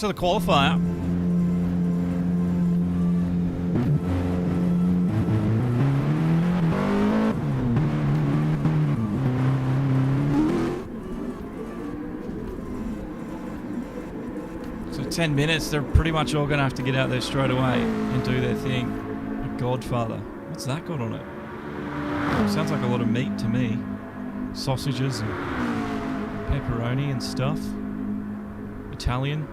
to the qualifier. So 10 minutes, they're pretty much all going to have to get out there straight away and do their thing. A Godfather. What's that got on it? Sounds like a lot of meat to me. Sausages and pepperoni and stuff. Italian,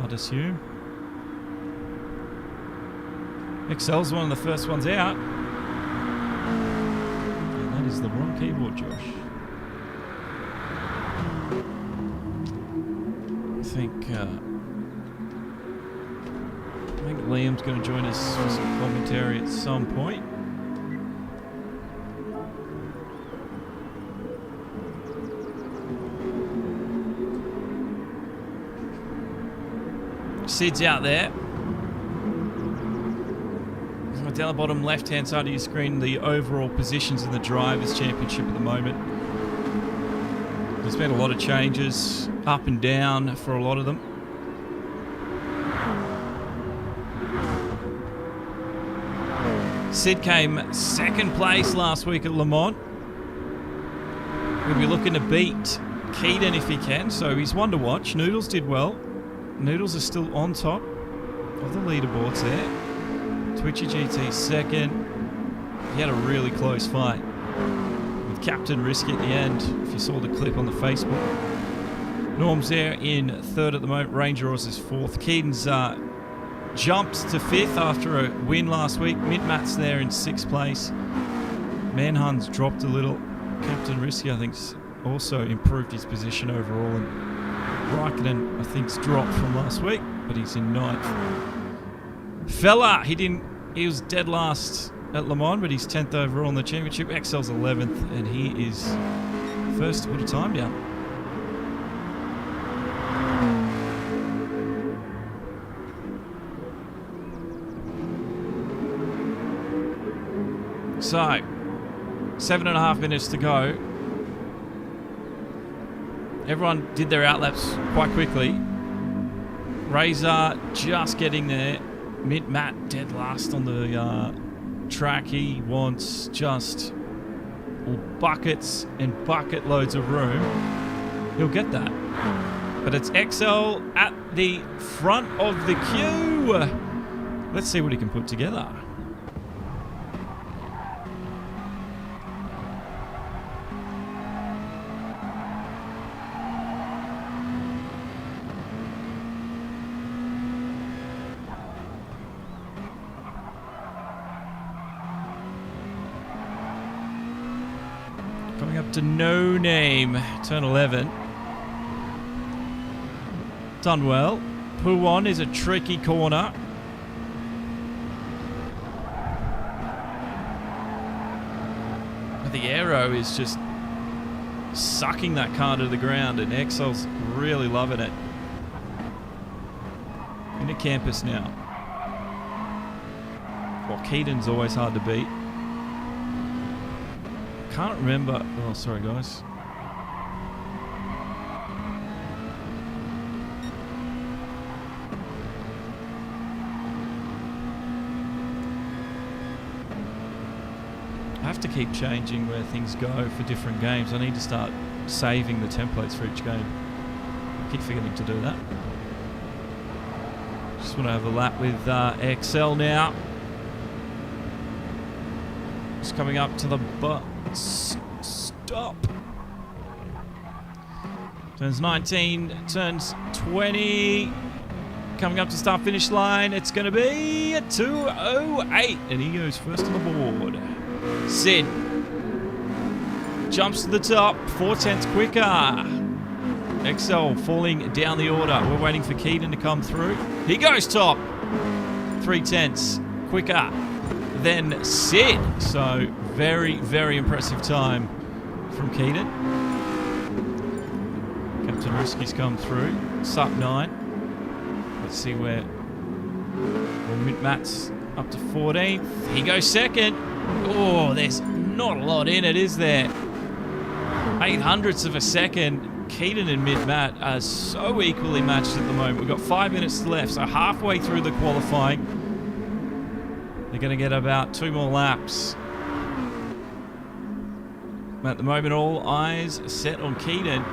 I'd assume. Excel's one of the first ones out. And that is the wrong keyboard, Josh. I think Liam's going to join us for some commentary at some point. Sid's out there. Down the bottom left-hand side of your screen, the overall positions in the Drivers' Championship at the moment. There's been a lot of changes, up and down for a lot of them. Sid came second place last week at Le Mans. We'll be looking to beat Keaton if he can, so he's one to watch. Noodles did well. Noodles are still on top of the leaderboards there. Twitchy GT second. He had a really close fight with Captain Risky at the end, if you saw the clip on the Facebook. Norm's there in third at the moment. Ranger Oz is fourth. Keaton's jumped to fifth after a win last week. Mint-Mat's there in sixth place. Manhun's dropped a little. Captain Risky, I think, also improved his position overall. And Raikkonen, I think, dropped from last week, but he's in ninth. Fella, he was dead last at Le Mans, but he's 10th overall in the championship. Excel's 11th, and he is first to put a time down. So, 7.5 minutes to go. Everyone did their outlaps quite quickly. Razor just getting there. Mint-Mat dead last on the track. He wants just buckets and bucket loads of room. He'll get that. But it's Excel at the front of the queue. Let's see what he can put together. Coming up to No Name, turn 11. Done well. Puwon is a tricky corner. But the aero is just sucking that car to the ground, and Excel's really loving it. In the campus now. Well, Keaton's always hard to beat. Can't remember. Oh, sorry, guys. I have to keep changing where things go for different games. I need to start saving the templates for each game. I keep forgetting to do that. Just want to have a lap with XL now. Just coming up to the stop. Turns 19, turns 20. Coming up to start finish line. It's going to be a 2:08, and he goes first on the board. Sid jumps to the top, 4/10 quicker. XL falling down the order. We're waiting for Keaton to come through. He goes top, 3/10 quicker than Sid. So very, very impressive time from Keaton. Captain Risky's come through. Sup 9. Let's see where Mint-Mat's up to 14th. He goes second. Oh, there's not a lot in it, is there? 0.08 of a second. Keaton and Mid-Matt are so equally matched at the moment. We've got 5 minutes left, so halfway through the qualifying. They're going to get about 2 more laps. At the moment, all eyes are set on Keaton.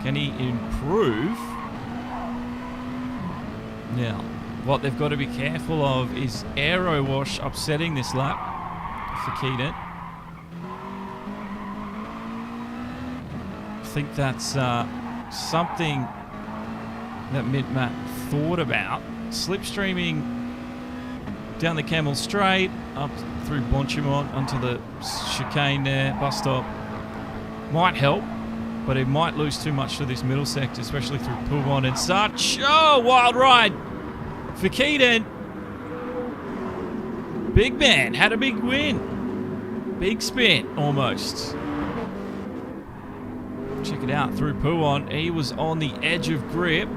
Can he improve? Now, what they've got to be careful of is aero wash upsetting this lap for Keaton. I think that's something that Mid-Matt thought about. Slipstreaming down the Camel Straight, up through Blanchimont, onto the chicane there, bus stop. Might help, but it might lose too much to this middle sector, especially through Pouwon and such. Oh, wild ride for Keaton. Big man, had a big win. Big spin, almost. Check it out, through Pouwon. He was on the edge of grip.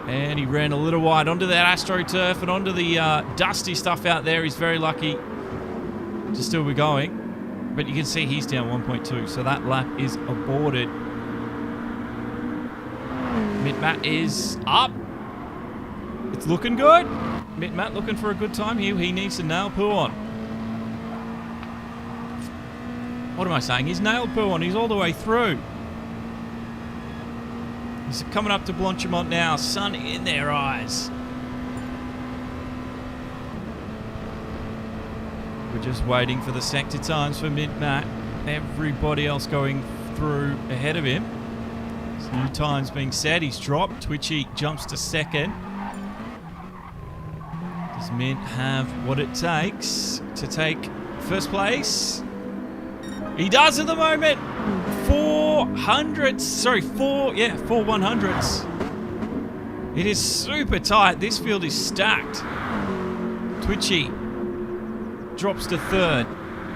And he ran a little wide onto that AstroTurf and onto the dusty stuff out there. He's very lucky to still be going. But you can see he's down 1.2, so that lap is aborted. Mid-Matt is up. It's looking good. Mid-Matt looking for a good time here. He needs to nail Pouwon. What am I saying? He's nailed Pouwon. He's all the way through. He's coming up to Blanchimont now. Sun in their eyes. We're just waiting for the sector times for Mid-Matt. Everybody else going through ahead of him. There's new times being set. He's dropped. Twitchy jumps to second. Does Mid have what it takes to take first place? He does at the moment. 400s. Sorry, four 100s. It is super tight. This field is stacked. Twitchy drops to third.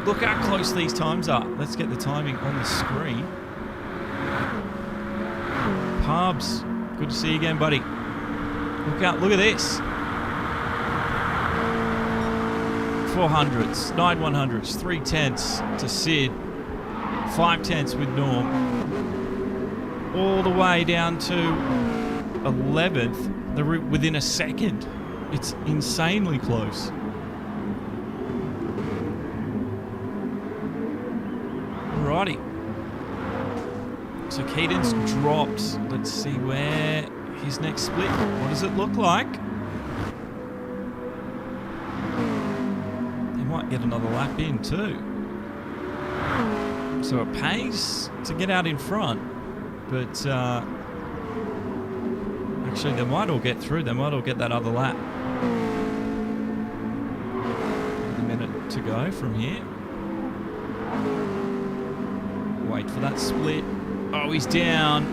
Look how close these times are. Let's get the timing on the screen. Pubs, good to see you again, buddy. Look out, look at this. 400s, 9 100s, 3 tenths to Sid, 5 tenths with Norm, all the way down to 11th. They're within a second. It's insanely close. Alrighty. So Keaton's dropped. Let's see where his next split. What does it look like? He might get another lap in too. So it pays to get out in front, but actually they might all get through. They might all get that other lap. A minute to go from here. Wait for that split. Oh, he's down.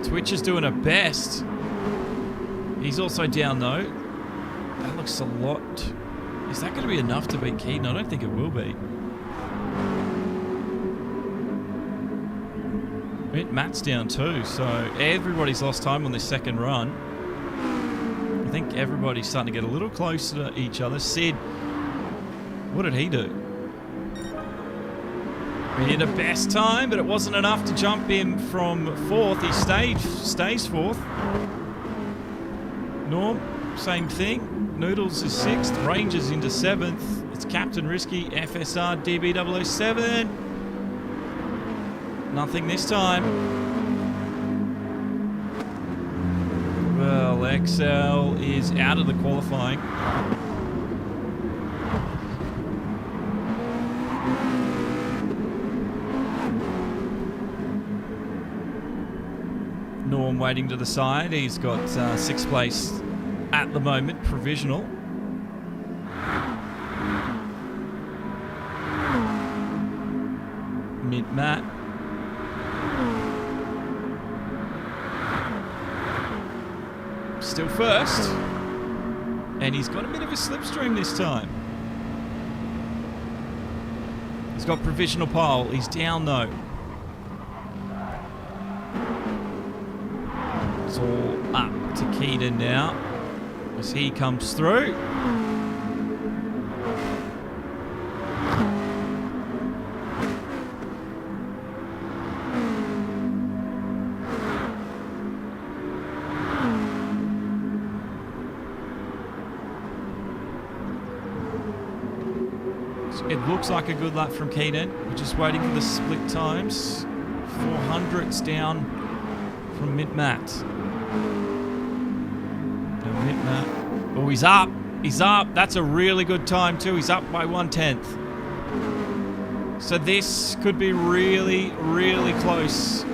Twitch is doing her best. He's also down though. That looks a lot. Is that going to be enough to beat Keaton? I don't think it will be. Matt's down too, so everybody's lost time on this second run. I think everybody's starting to get a little closer to each other. Sid, what did he do? He hit a best time, but it wasn't enough to jump him from fourth. He stays fourth. Norm, same thing. Noodles is sixth. Rangers into seventh. It's Captain Risky, FSR, DB007. Nothing this time. Well, XL is out of the qualifying. Norm waiting to the side. He's got sixth place at the moment, provisional. Mid-Matt. Still first. And he's got a bit of a slipstream this time. He's got provisional pole. He's down though. It's all up to Keaton now as he comes through. It looks like a good lap from Keaton. We're just waiting for the split times. 400s down from Mid-Matt. Now Mid-Matt. Oh, he's up. He's up. That's a really good time too. He's up by 1/10. So this could be really, really close.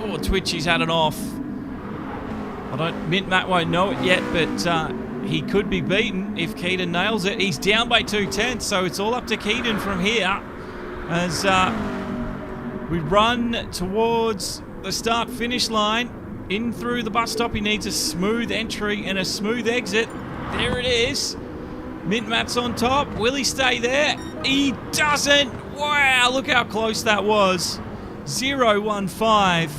Oh, Twitchy's had it off. Mid-Matt won't know it yet, but he could be beaten if Keaton nails it. He's down by 2/10, so it's all up to Keaton from here as we run towards the start-finish line. In through the bus stop, he needs a smooth entry and a smooth exit. There it is. Mid-Matt's on top. Will he stay there? He doesn't. Wow, look how close that was. 0-1-5.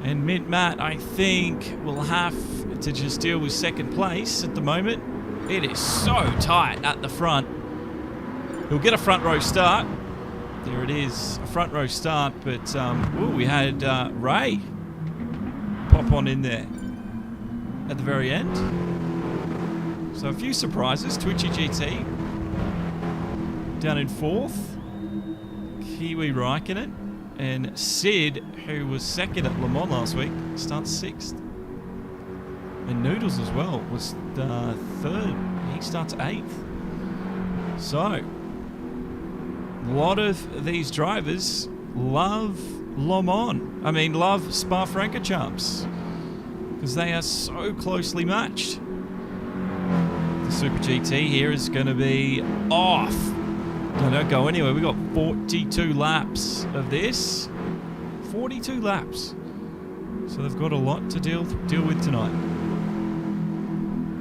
And Mid-Matt, I think, will have to just deal with second place at the moment. It is so tight at the front. He'll get a front row start. There it is, a front row start. But we had Ray pop on in there at the very end. So a few surprises. Twitchy GT down in 4th. Kiwi Raikkonen. And Sid, who was 2nd at Le Mans last week, starts 6th. And Noodles as well was 3rd. He starts 8th. So, a lot of these drivers love Le Mans. I mean, love Spa-Francorchamps. Because they are so closely matched. The Super GT here is going to be off. No, don't go anywhere. We've got 42 laps of this. 42 laps. So they've got a lot to deal with tonight.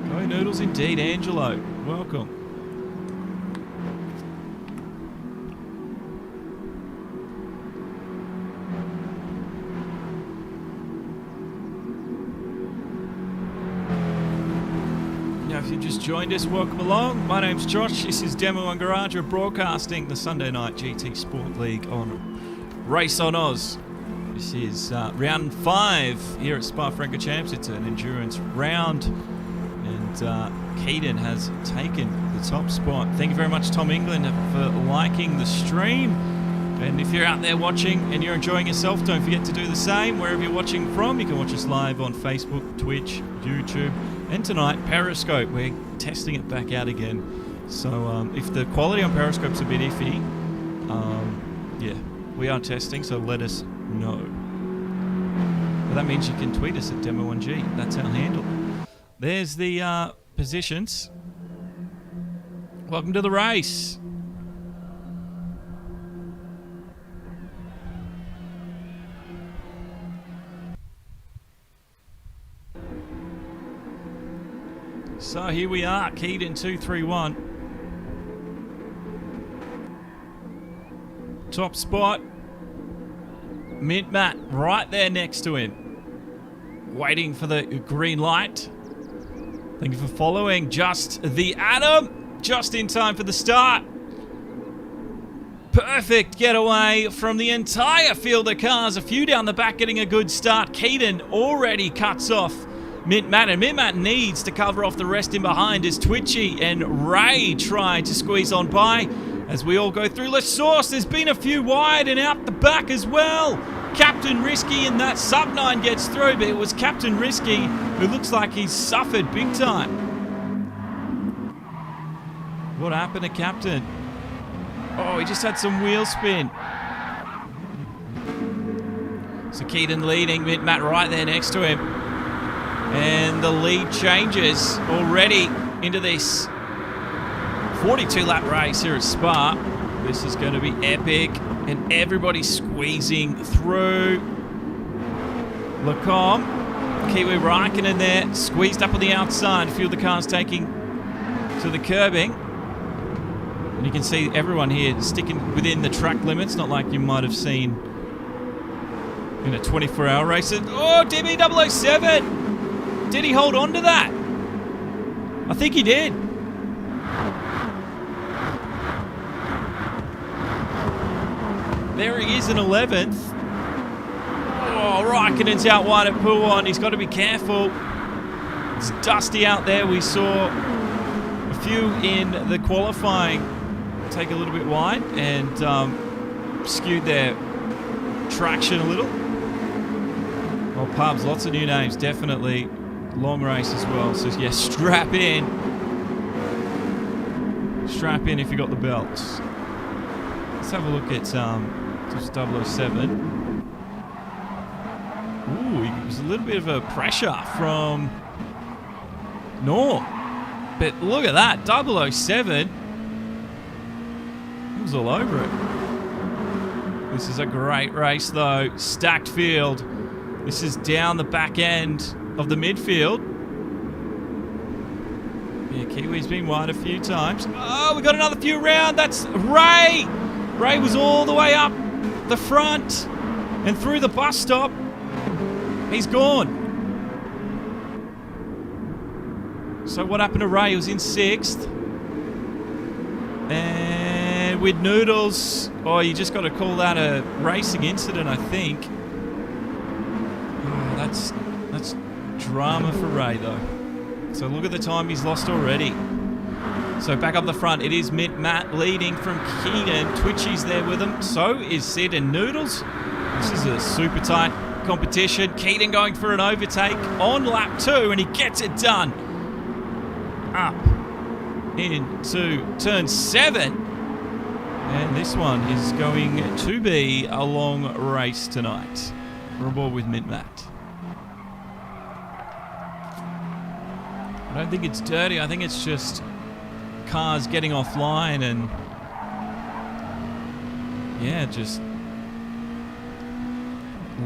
Go Noodles indeed. Angelo, welcome. If you just joined us, welcome along. My name's Josh. This is Demo and Garage. We're broadcasting the Sunday Night GT Sport League on RaceOnOz. This is round 5 here at Spa-Francorchamps. It's an endurance round, and Keaton has taken the top spot. Thank you very much, Tom England, for liking the stream. And if you're out there watching and you're enjoying yourself, don't forget to do the same. Wherever you're watching from, you can watch us live on Facebook, Twitch, YouTube, and tonight, Periscope. We're testing it back out again. So if the quality on Periscope's a bit iffy, yeah, we are testing, so let us know. But that means you can tweet us at Demo1G. That's our handle. There's the positions. Welcome to the race. So here we are, Keaton 231. Top spot. Mid-Matt right there next to him. Waiting for the green light. Thank you for following. Just the Atom. Just in time for the start. Perfect getaway from the entire field of cars. A few down the back getting a good start. Keaton already cuts off Mid-Matt, and Mid-Matt needs to cover off the rest in behind as Twitchy and Ray try to squeeze on by as we all go through. La Source, there's been a few wide and out the back as well. Captain Risky and that sub-9 gets through, but it was Captain Risky who looks like he's suffered big time. What happened to Captain? Oh, he just had some wheel spin. So Keaton leading, Mid-Matt right there next to him. And the lead changes already into this 42-lap race here at Spa. This is going to be epic, and everybody's squeezing through. Lacombe, Kiwi Raikkonen there, squeezed up on the outside. A few of the cars taking to the curbing. And you can see everyone here sticking within the track limits, not like you might have seen in a 24-hour race. Oh, DB007! Did he hold on to that? I think he did. There he is in 11th. Oh, Raikkonen's out wide at pool 1. He's got to be careful. It's dusty out there. We saw a few in the qualifying take a little bit wide and skewed their traction a little. Well, pubs, lots of new names, definitely. Long race as well, so yeah, strap in. Strap in if you got the belts. Let's have a look at just 007. Ooh, it was a little bit of a pressure from Norm. But look at that, 007. He was all over it. This is a great race though. Stacked field. This is down the back end of the midfield. Yeah, Kiwi's been wide a few times. Oh, we got another few round. That's Ray. Ray was all the way up the front and through the bus stop. He's gone. So what happened to Ray? He was in 6th. And with Noodles, oh, you just got to call that a racing incident, I think. Oh, that's drama for Ray, though. So look at the time he's lost already. So back up the front, it is Matt leading from Keegan. Twitchy's there with him. So is Sid and Noodles. This is a super tight competition. Keaton going for an overtake on lap 2, and he gets it done. Up into turn 7. And this one is going to be a long race tonight. We're on board with Matt. I don't think it's dirty. I think it's just cars getting offline and yeah, just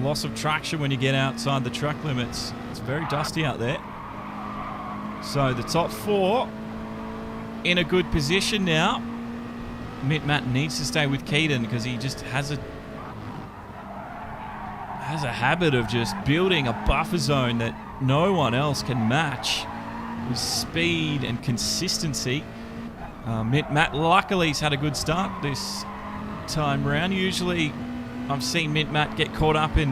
loss of traction when you get outside the track limits. It's very dusty out there. So the top 4 in a good position now. Matt needs to stay with Keaton because he just has a habit of just building a buffer zone that no one else can match with speed and consistency. Matt luckily has had a good start this time round. Usually I've seen Matt get caught up in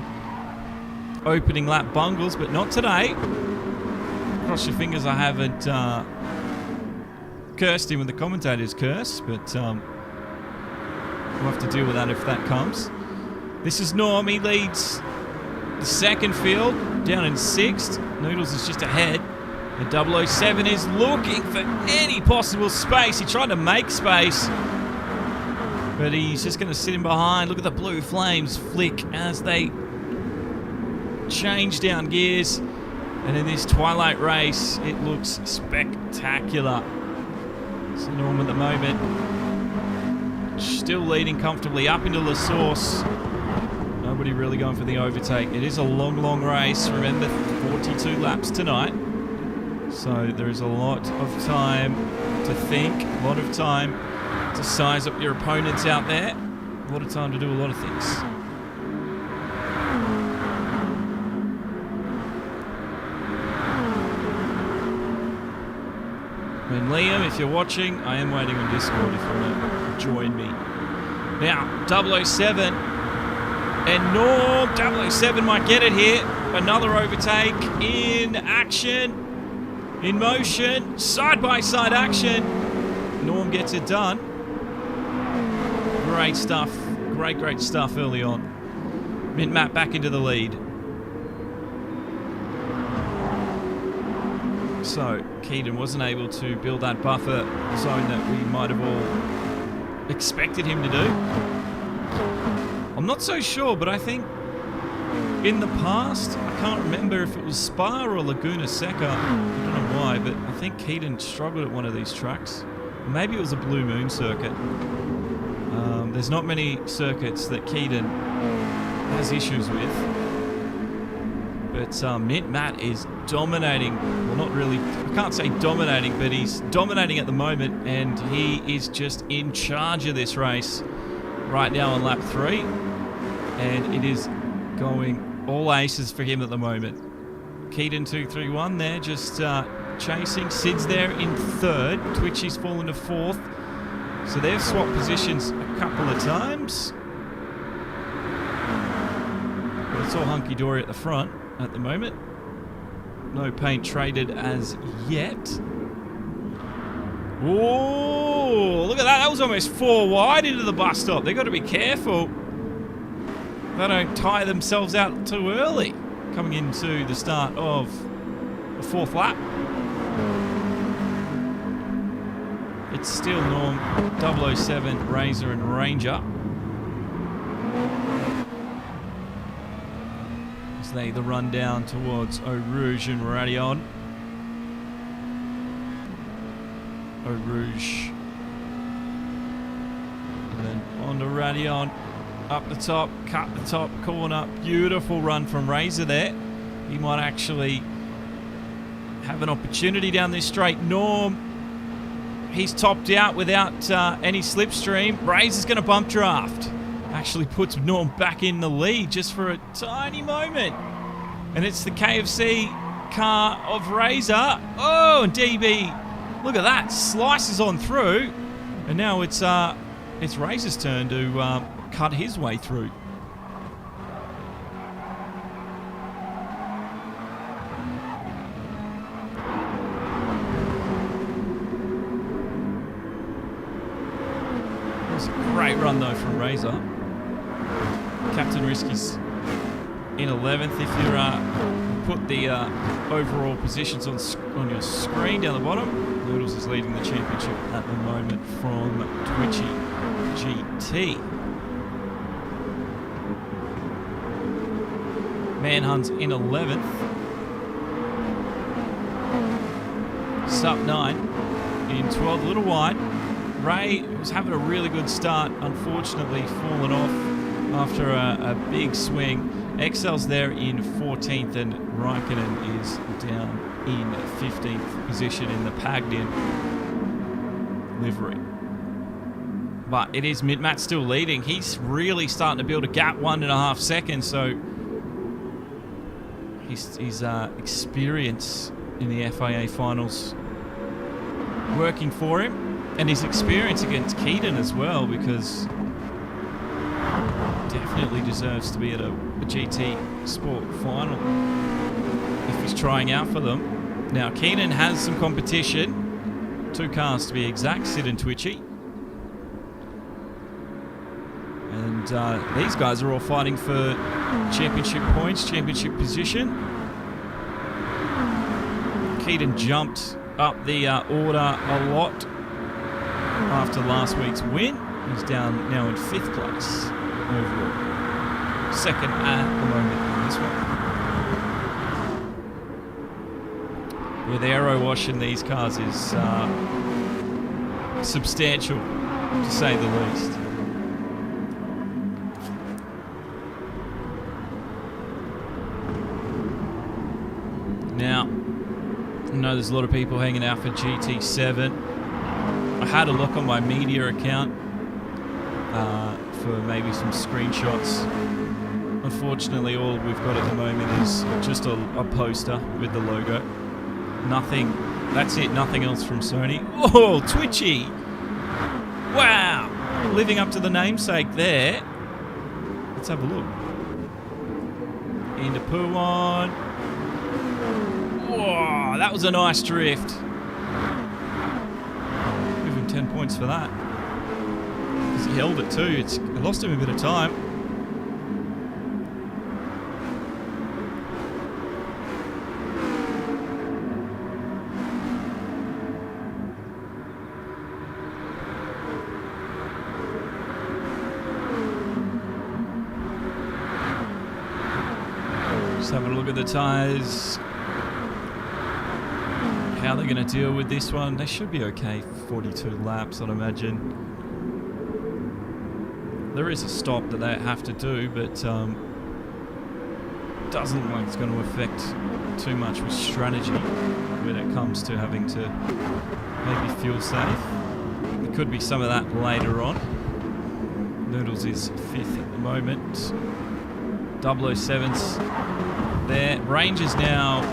opening lap bungles, but not today. Cross your fingers I haven't cursed him with the commentator's curse, but we'll have to deal with that if that comes. This is Norm. He leads the second field down in 6th. Noodles is just ahead. And 007 is looking for any possible space. He tried to make space, but he's just going to sit in behind. Look at the blue flames flick as they change down gears. And in this twilight race, it looks spectacular. So Norm at the moment still leading comfortably up into La Source. Nobody really going for the overtake. It is a long, long race. Remember, 42 laps tonight. So there is a lot of time to think, a lot of time to size up your opponents out there, a lot of time to do a lot of things. And Liam, if you're watching, I am waiting on Discord if you want to join me. Now, 007 and Norm. 007 might get it here. Another overtake in action. In motion, side-by-side action. Norm gets it done. Great stuff. Great stuff early on. Matt back into the lead. So, Keaton wasn't able to build that buffer zone that we might have all expected him to do. I'm not so sure, but I think in the past, I can't remember if it was Spa or Laguna Seca. I don't know why, but I think Keaton struggled at one of these tracks. Maybe it was a Blue Moon circuit. There's not many circuits that Keaton has issues with. But Matt is dominating. Well, not really. I can't say dominating, but he's dominating at the moment, and he is just in charge of this race right now on lap 3. And it is going all aces for him at the moment. Keaton 2-3-1 there, just chasing. Sid's there in 3rd. Twitchy's fallen to 4th. So they've swapped positions a couple of times. But it's all hunky-dory at the front at the moment. No paint traded as yet. Oh, Oh, look at that. That was almost 4 wide into the bus stop. They've got to be careful they don't tire themselves out too early coming into the start of the 4th lap. It's still Norm, 007, Razor and Ranger. As they the run down towards Eau Rouge and Radion. Eau Rouge. And then on to Radion. Up the top, cut the top corner. Beautiful run from Razor there. He might actually have an opportunity down this straight. Norm, he's topped out without any slipstream. Razor's going to bump draft. Actually puts Norm back in the lead just for a tiny moment. And it's the KFC car of Razor. Oh, and DB, look at that, slices on through. And now it's Razor's turn to cut his way through. It was a great run though from Razor. Captain Risky's in 11th. If you put the overall positions on your screen down the bottom, Noodles is leading the championship at the moment from Twitchy GT. Manhunt's in 11th. Sup 9 in 12th, a little wide. Ray was having a really good start, unfortunately fallen off after a big swing. Excel's there in 14th and Raikkonen is down in 15th position in the Pagdin livery. But it is Matt's still leading. He's really starting to build a gap, 1.5 seconds, so his experience in the FIA finals working for him, and his experience against Keaton as well, because definitely deserves to be at a GT Sport final if he's trying out for them. Now Keaton has some competition, 2 cars to be exact, Sid and Twitchy, and these guys are all fighting for championship points, championship position. Keaton jumped up the order a lot after last week's win. He's down now in 5th place overall. 2nd at the moment in this one. Yeah, the aero wash in these cars is substantial, to say the least. Now, I know there's a lot of people hanging out for GT7. I had a look on my media account for maybe some screenshots. Unfortunately, all we've got at the moment is just a poster with the logo. Nothing, that's it, nothing else from Sony. Oh, Twitchy! Wow! Living up to the namesake there. Let's have a look. Into Puwan. Whoa, that was a nice drift. Give him 10 points for that. Because he held it too. It lost him a bit of time. Just having a look at the tyres. How they're going to deal with this one. They should be okay for 42 laps, I'd imagine. There is a stop that they have to do, but doesn't look like it's going to affect too much with strategy when it comes to having to maybe fuel safe. There could be some of that later on. Noodles is 5th at the moment. 007's there. Ranger's now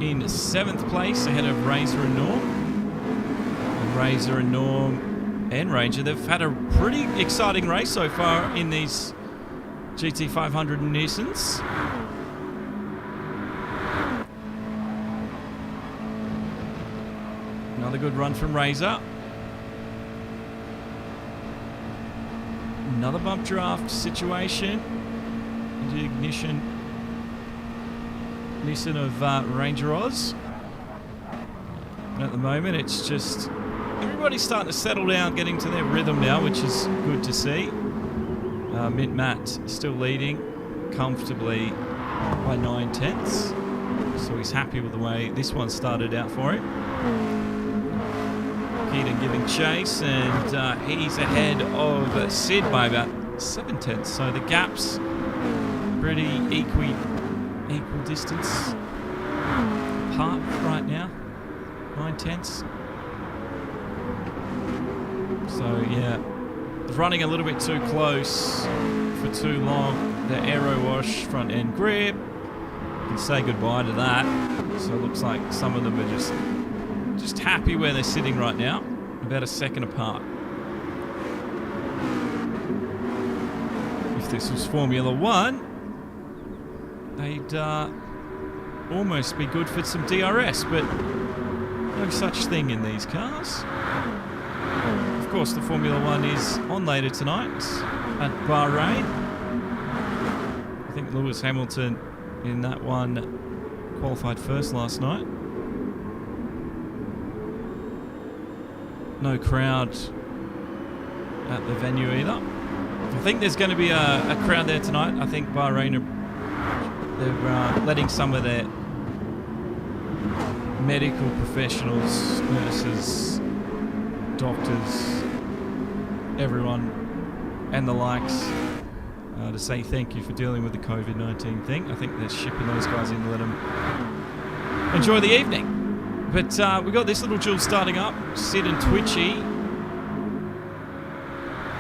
in 7th place ahead of Razor and Norm. And Razor and Norm and Ranger, they've had a pretty exciting race so far in these GT500 Nissans. Another good run from Razor. Another bump draft situation. Into ignition of Ranger Oz. And at the moment, it's just everybody's starting to settle down, getting to their rhythm now, which is good to see. Mint Matt still leading comfortably by 9/10, so he's happy with the way this one started out for him. Keaton giving chase, and he's ahead of Sid by about 7/10, so the gap's pretty equal distance apart right now, 9/10. So yeah, running a little bit too close for too long. The aero wash front end grip, you can say goodbye to that. So it looks like some of them are just happy where they're sitting right now, about a second apart. If this was Formula One, they'd almost be good for some DRS, but no such thing in these cars. Of course, the Formula One is on later tonight at Bahrain. I think Lewis Hamilton in that one qualified first last night. No crowd at the venue either. I think there's going to be a crowd there tonight. I think Bahrain they're letting some of their medical professionals, nurses, doctors, everyone and the likes to say thank you for dealing with the COVID-19 thing. I think they're shipping those guys in to let them enjoy the evening. But we've got this little duel starting up, Sid and Twitchy.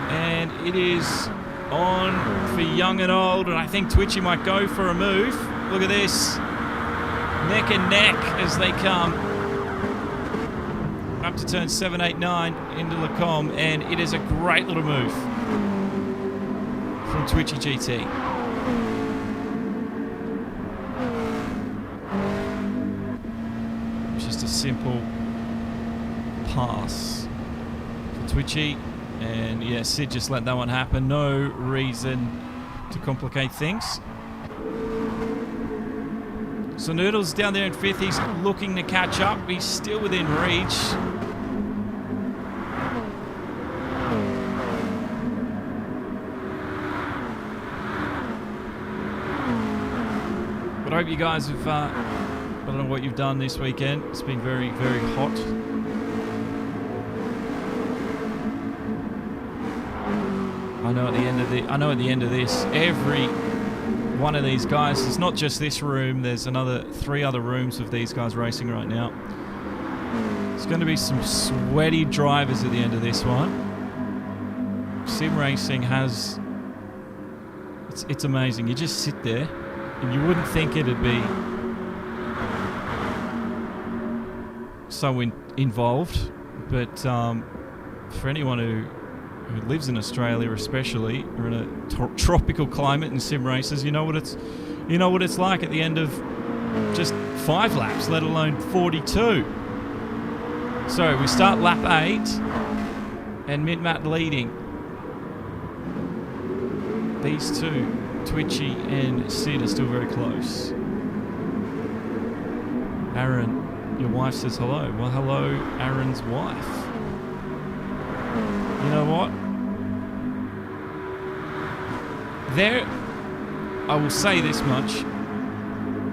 And it is on for young and old, and I think Twitchy might go for a move. Look at this. Neck and neck as they come up to turn 7, 8, 9 into Lacombe, and it is a great little move from Twitchy GT. Just a simple pass for Twitchy. And yeah, Sid just let that one happen. No reason to complicate things. So Noodles down there in 5th. He's looking to catch up. He's still within reach. But I hope you guys have, I don't know what you've done this weekend. It's been very, very hot. I know at the end of this, every one of these guys, it's not just this room, there's 3 other rooms of these guys racing right now. There's going to be some sweaty drivers at the end of this one. Simracing has, it's amazing. You just sit there and you wouldn't think it'd be so involved, but for anyone who lives in Australia, especially, or in a tropical climate in sim races, you know what it's like at the end of just 5 laps, let alone 42. So we start lap 8, and Mint Matt leading. These two, Twitchy and Sid, are still very close. Aaron, your wife says hello. Well, hello, Aaron's wife. You know what? I will say this much.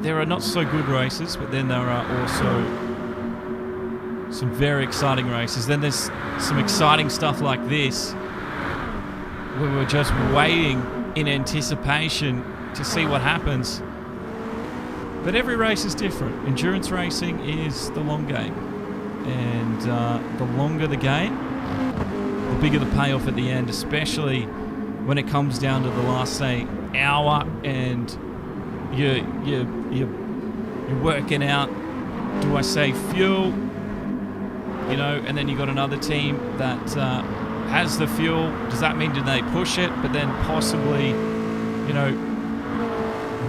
There are not so good races, but then there are also some very exciting races. Then there's some exciting stuff like this, where we're just waiting in anticipation to see what happens. But every race is different. Endurance racing is the long game. And the longer the game, the bigger the payoff at the end, especially when it comes down to the last, say, hour, and you're working out, do I save fuel? You know, and then you got another team that has the fuel. Does that mean do they push it, but then possibly, you know,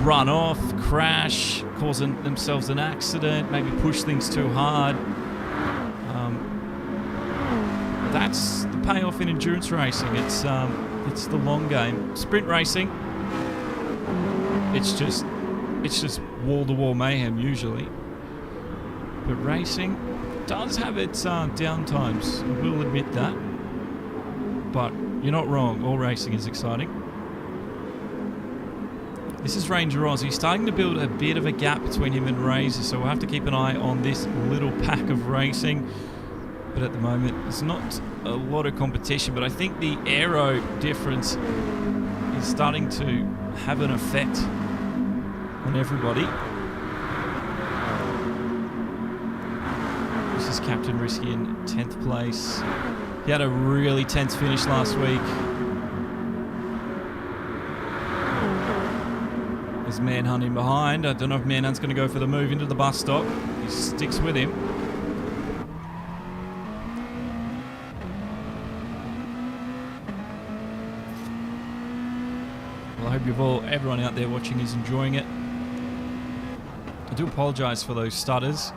run off, crash, causing themselves an accident, maybe push things too hard? That's the payoff in endurance racing. It's It's the long game. Sprint racing, it's just wall-to-wall mayhem usually. But racing does have its down times, I will admit that. But you're not wrong, all racing is exciting. This is Ranger Oz. He's starting to build a bit of a gap between him and Razor, so we'll have to keep an eye on this little pack of racing. But at the moment, there's not a lot of competition, but I think the aero difference is starting to have an effect on everybody. This is Captain Risky in 10th place. He had a really tense finish last week. There's Manhunt in behind. I don't know if Manhunt's going to go for the move into the bus stop. He sticks with him. Well, I hope everyone out there watching is enjoying it. I do apologise for those stutters.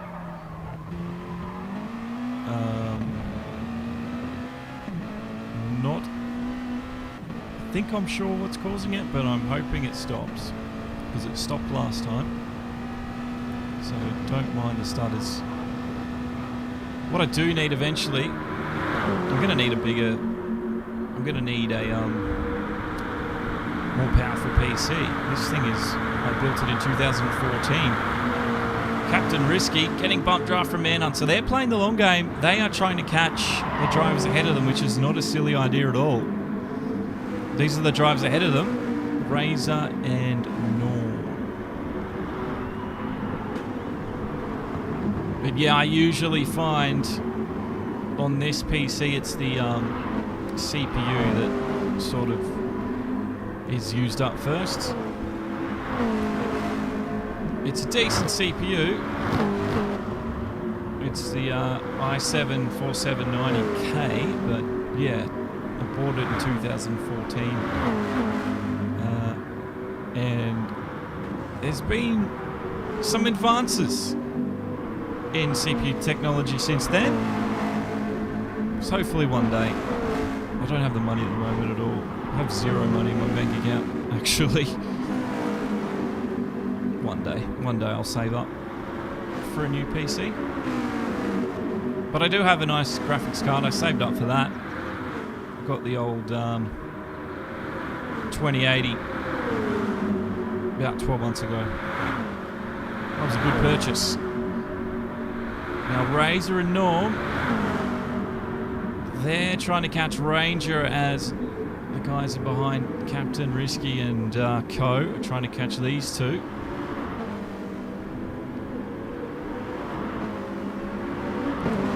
I think I'm sure what's causing it, but I'm hoping it stops, because it stopped last time. So don't mind the stutters. What I do need eventually, I'm going to need a more powerful PC. This thing I built it in 2014. Captain Risky getting bump draft from Manhunt. So they're playing the long game. They are trying to catch the drivers ahead of them, which is not a silly idea at all. These are the drivers ahead of them, Razor and Norm. But yeah, I usually find on this PC it's the CPU that sort of is used up first. It's a decent CPU. It's the i7-4790K, but yeah, I bought it in 2014. And there's been some advances in CPU technology since then. So hopefully one day. I don't have the money at the moment at all. I have zero money in my bank account, actually. One day I'll save up for a new PC. But I do have a nice graphics card. I saved up for that. Got the old 2080 about 12 months ago. That was a good purchase. Now Razor and Norm, they're trying to catch Ranger as the guys are behind Captain Risky and Co are trying to catch these two.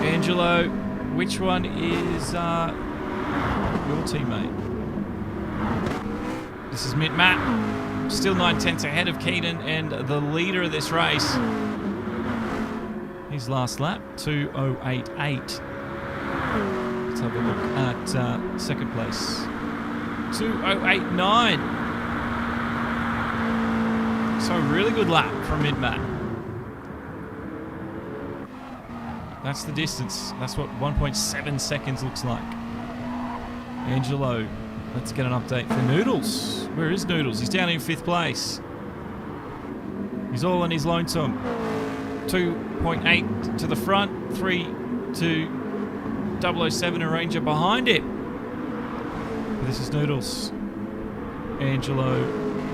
Angelo, which one is your teammate? This is Matt. Still 9/10 ahead of Keaton and the leader of this race. His last lap, 2:08.8. Let's have a look at second place. 2:08.9. So a really good lap from Matt. That's the distance. That's what 1.7 seconds looks like. Angelo, let's get an update for Noodles. Where is Noodles? He's down in 5th place. He's all on his lonesome. 2.8 to the front, 3 to 007 and Ranger behind it. But this is Noodles. Angelo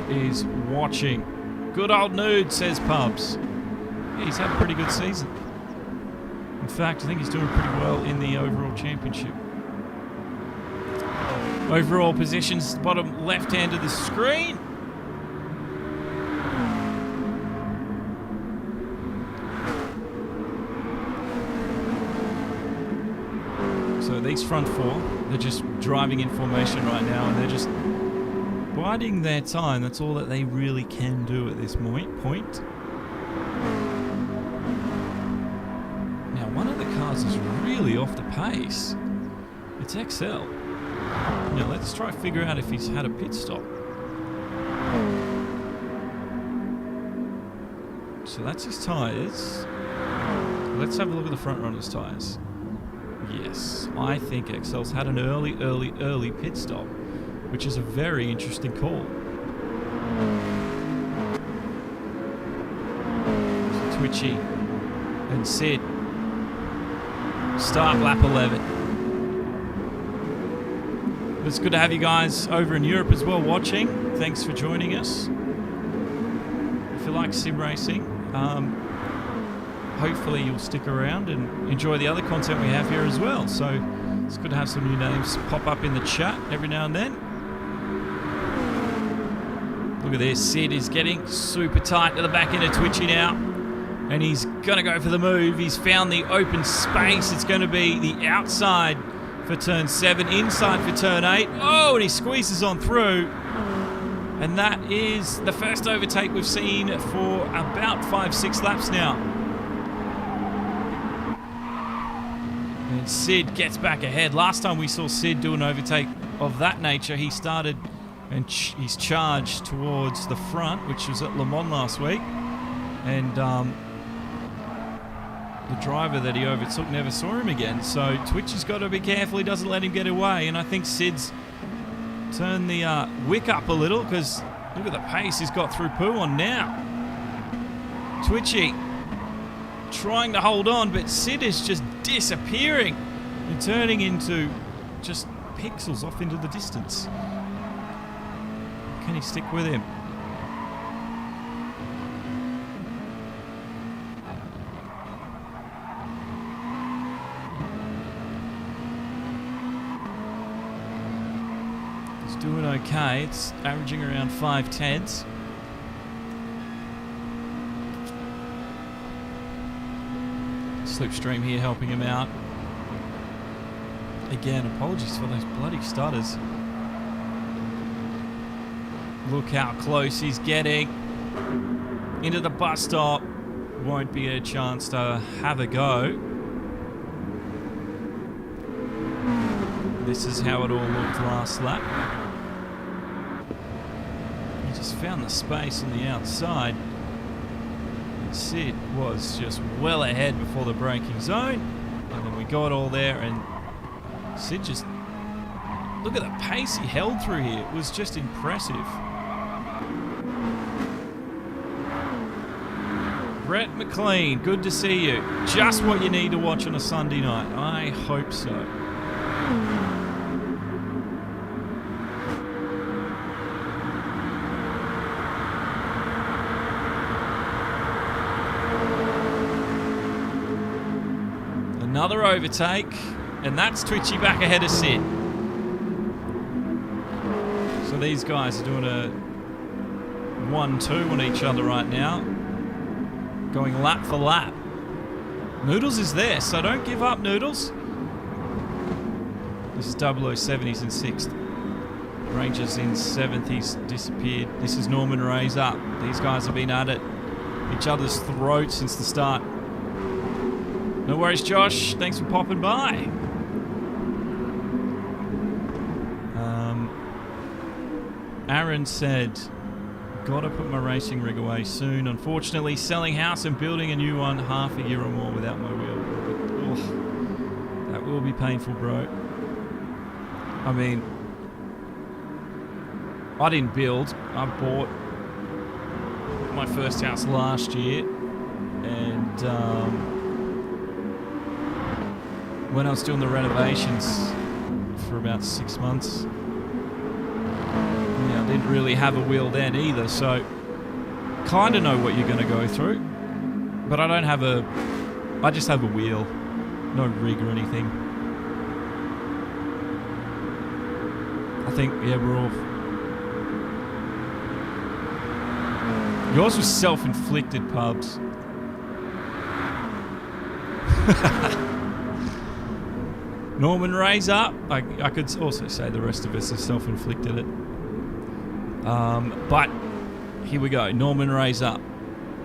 is watching. Good old Nude, says Pubs. Yeah, he's had a pretty good season. In fact, I think he's doing pretty well in the overall championship. Overall positions, bottom left hand of the screen. So these front four, they're just driving in formation right now, and they're just biding their time. That's all that they really can do at this point. One of the cars is really off the pace. It's XL. Now let's try to figure out if he's had a pit stop. So that's his tyres. Let's have a look at the front runner's tyres. Yes, I think XL's had an early pit stop. which is a very interesting call. So Twitchy and Sid start lap 11. It's good to have you guys over in Europe as well watching. Thanks for joining us. If you like sim racing, hopefully you'll stick around and enjoy the other content we have here as well. So it's good to have some new names pop up in the chat every now and then. Look at this. Sid is getting super tight to the back end of Twitchy now. And he's going to go for the move. He's found the open space. It's going to be the outside for turn 7, inside for turn 8. Oh, and he squeezes on through. And that is the first overtake we've seen for about 5-6 laps now. And Sid gets back ahead. Last time we saw Sid do an overtake of that nature, he started and he's charged towards the front, which was at Le Mans last week. And the driver that he overtook never saw him again. So Twitch has got to be careful he doesn't let him get away. And I think Sid's turned the wick up a little, because look at the pace he's got through Poo on now. Twitchy trying to hold on, but Sid is just disappearing and turning into just pixels off into the distance. Can he stick with him? He's doing okay. It's averaging around 5/10. Slipstream here helping him out. Again, apologies for those bloody stutters. Look how close he's getting into the bus stop. Won't be a chance to have a go. This is how it all looked last lap. He just found the space on the outside. And Sid was just well ahead before the braking zone. And then we got all there, and Sid just... look at the pace he held through here. It was just impressive. Brett McLean, good to see you. Just what you need to watch on a Sunday night. I hope so. Another overtake, and that's Twitchy back ahead of Sid. So these guys are doing a 1-2 on each other right now. Going lap for lap. Noodles is there, so don't give up, Noodles. This is 007, he's in 6th. Ranger's in 7th, he's disappeared. This is Norman Ray's up. These guys have been at it, each other's throats since the start. No worries, Josh. Thanks for popping by. Aaron said, gotta put my racing rig away soon. Unfortunately, selling house and building a new one half a year or more without my wheel. Oh, that will be painful, bro. I mean, I didn't build. I bought my first house last year, and when I was doing the renovations for about 6 months, I didn't really have a wheel then either, so kind of know what you're going to go through, but I don't have I just have a wheel, no rig or anything. I think, yeah, we're all... Yours was self-inflicted, Pubs. Norman Ray's up. I could also say the rest of us have self-inflicted it. But here we go. Norman Ray's up.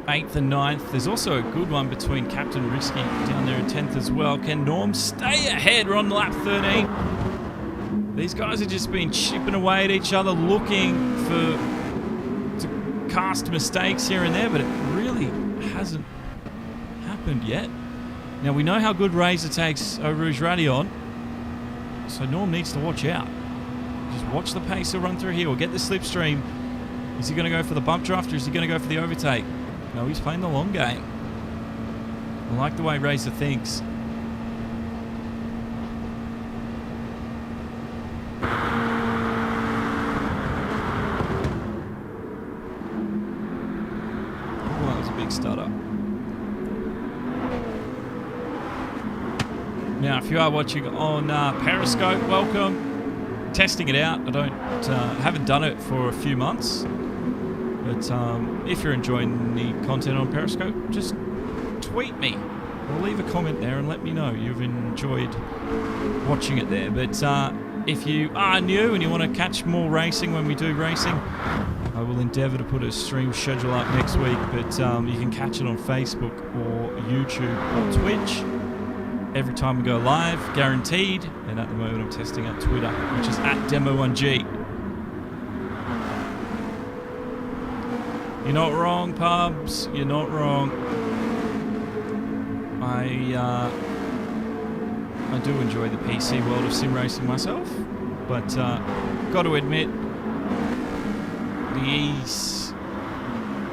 8th and 9th. There's also a good one between Captain Risky down there in 10th as well. Can Norm stay ahead? We're on lap 13. These guys have just been chipping away at each other, looking to cast mistakes here and there, but it really hasn't happened yet. Now, we know how good Razor takes Eau Rouge Radion, so Norm needs to watch out. Just watch the pacer run through here or get the slipstream. Is he going to go for the bump draft or is he going to go for the overtake? No, he's playing the long game. I like the way Racer thinks. Oh, that was a big stutter. Now, if you are watching on Periscope, welcome. Testing it out. I haven't done it for a few months, but if you're enjoying the content on Periscope, just tweet me or leave a comment there and let me know you've enjoyed watching it there. But if you are new and you want to catch more racing when we do racing, I will endeavour to put a stream schedule up next week. But you can catch it on Facebook or YouTube or Twitch. Every time we go live, guaranteed. And at the moment I'm testing out Twitter, which is @Demo1G. You're not wrong, pubs. You're not wrong. I do enjoy the PC world of sim racing myself, but got to admit, the ease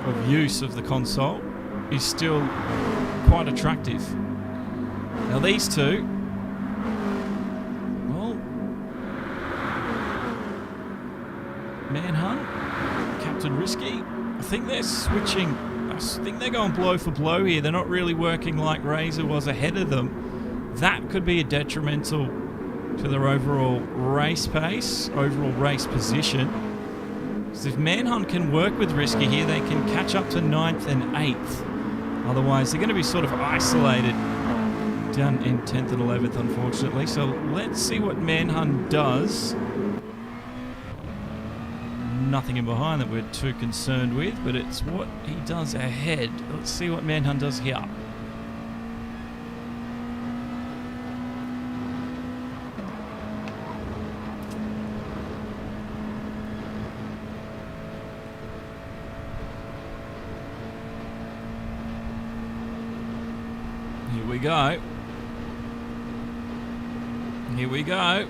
of use of the console is still quite attractive. Now these two, well, Manhunt, Captain Risky, I think they're switching. I think they're going blow for blow here. They're not really working like Razor was ahead of them. That could be a detrimental to their overall race pace, overall race position. So if Manhunt can work with Risky here, they can catch up to 9th and 8th. Otherwise, they're going to be sort of isolated down in 10th and 11th, unfortunately. So let's see what Manhunt does. Nothing in behind that we're too concerned with, but it's what he does ahead. Let's see what Manhunt does here. Here we go. Here we go.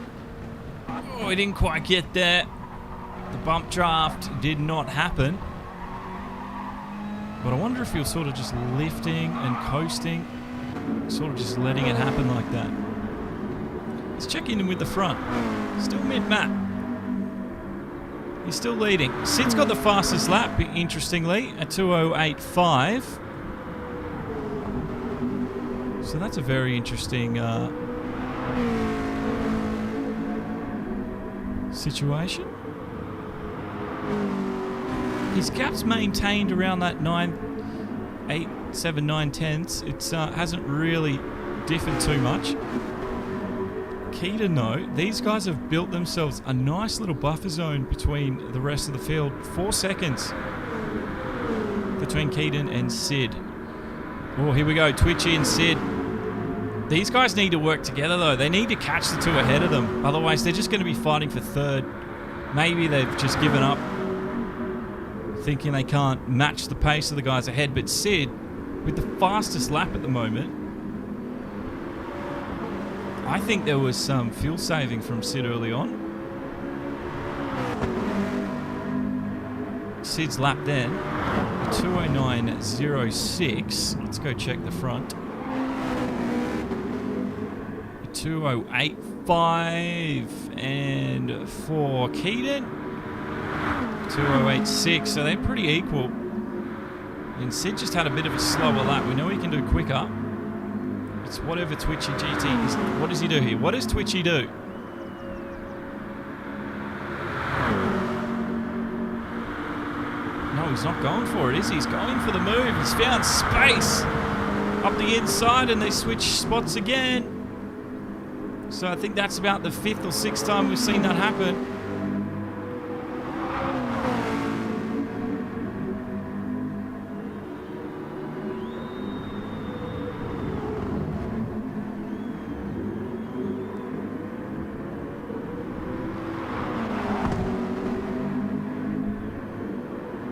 Oh, we didn't quite get there. The bump draft did not happen. But I wonder if he was sort of just lifting and coasting, sort of just letting it happen like that. Let's check in with the front. Still mid-map. He's still leading. Sid's got the fastest lap, interestingly, at 2:08.5. So that's a very interesting situation. His gap's maintained around that 9.8, 9 tenths. It hasn't really differed too much. Key to note, these guys have built themselves a nice little buffer zone between the rest of the field. 4 seconds between Keaton and Sid. Oh, here we go, Twitchy and Sid. These guys need to work together, though. They need to catch the two ahead of them. Otherwise, they're just going to be fighting for third. Maybe they've just given up, thinking they can't match the pace of the guys ahead. But Sid, with the fastest lap at the moment, I think there was some fuel saving from Sid early on. Sid's lap then, 2:09.06. Let's go check the front. 2:08.5 and for Keaton. 2:08.6, so they're pretty equal. And Sid just had a bit of a slower lap. We know he can do quicker. It's whatever Twitchy GT is. What does he do here? What does Twitchy do? No, he's not going for it, is he? He's going for the move. He's found space up the inside and they switch spots again. So I think that's about the 5th or 6th time we've seen that happen.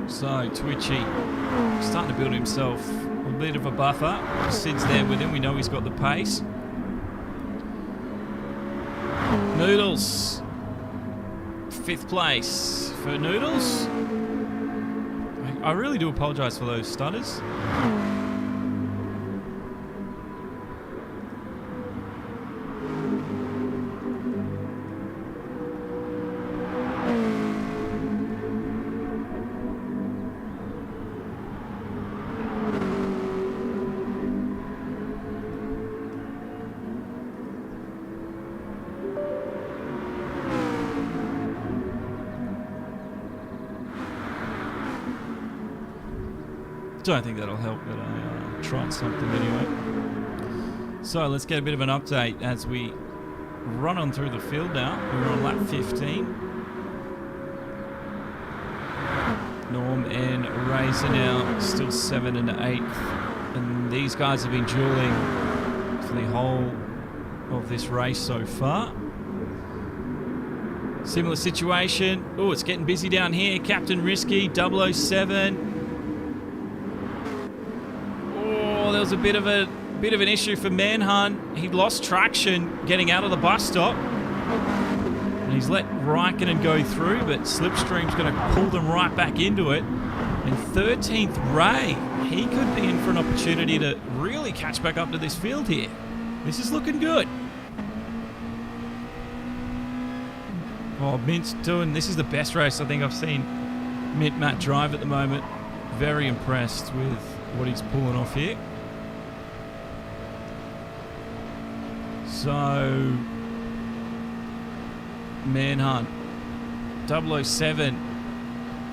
So Twitchy starting to build himself a bit of a buffer. Sid's there with him. We know he's got the pace. Noodles 5th place for Noodles. I really do apologise for those stutters. Don't think that'll help, but I tried something anyway. So let's get a bit of an update as we run on through the field now. We're on lap 15. Norm and Razor now still 7th and 8th. And these guys have been dueling for the whole of this race so far. Similar situation. Oh, it's getting busy down here. Captain Risky, 007. There was a bit of an issue for Manhunt. He lost traction getting out of the bus stop. And he's let Raikkonen go through, but Slipstream's going to pull them right back into it. And 13th Ray, he could be in for an opportunity to really catch back up to this field here. This is looking good. Oh, Mint's doing, this is the best race I think I've seen Mint Matt drive at the moment. Very impressed with what he's pulling off here. So, Manhunt, 007,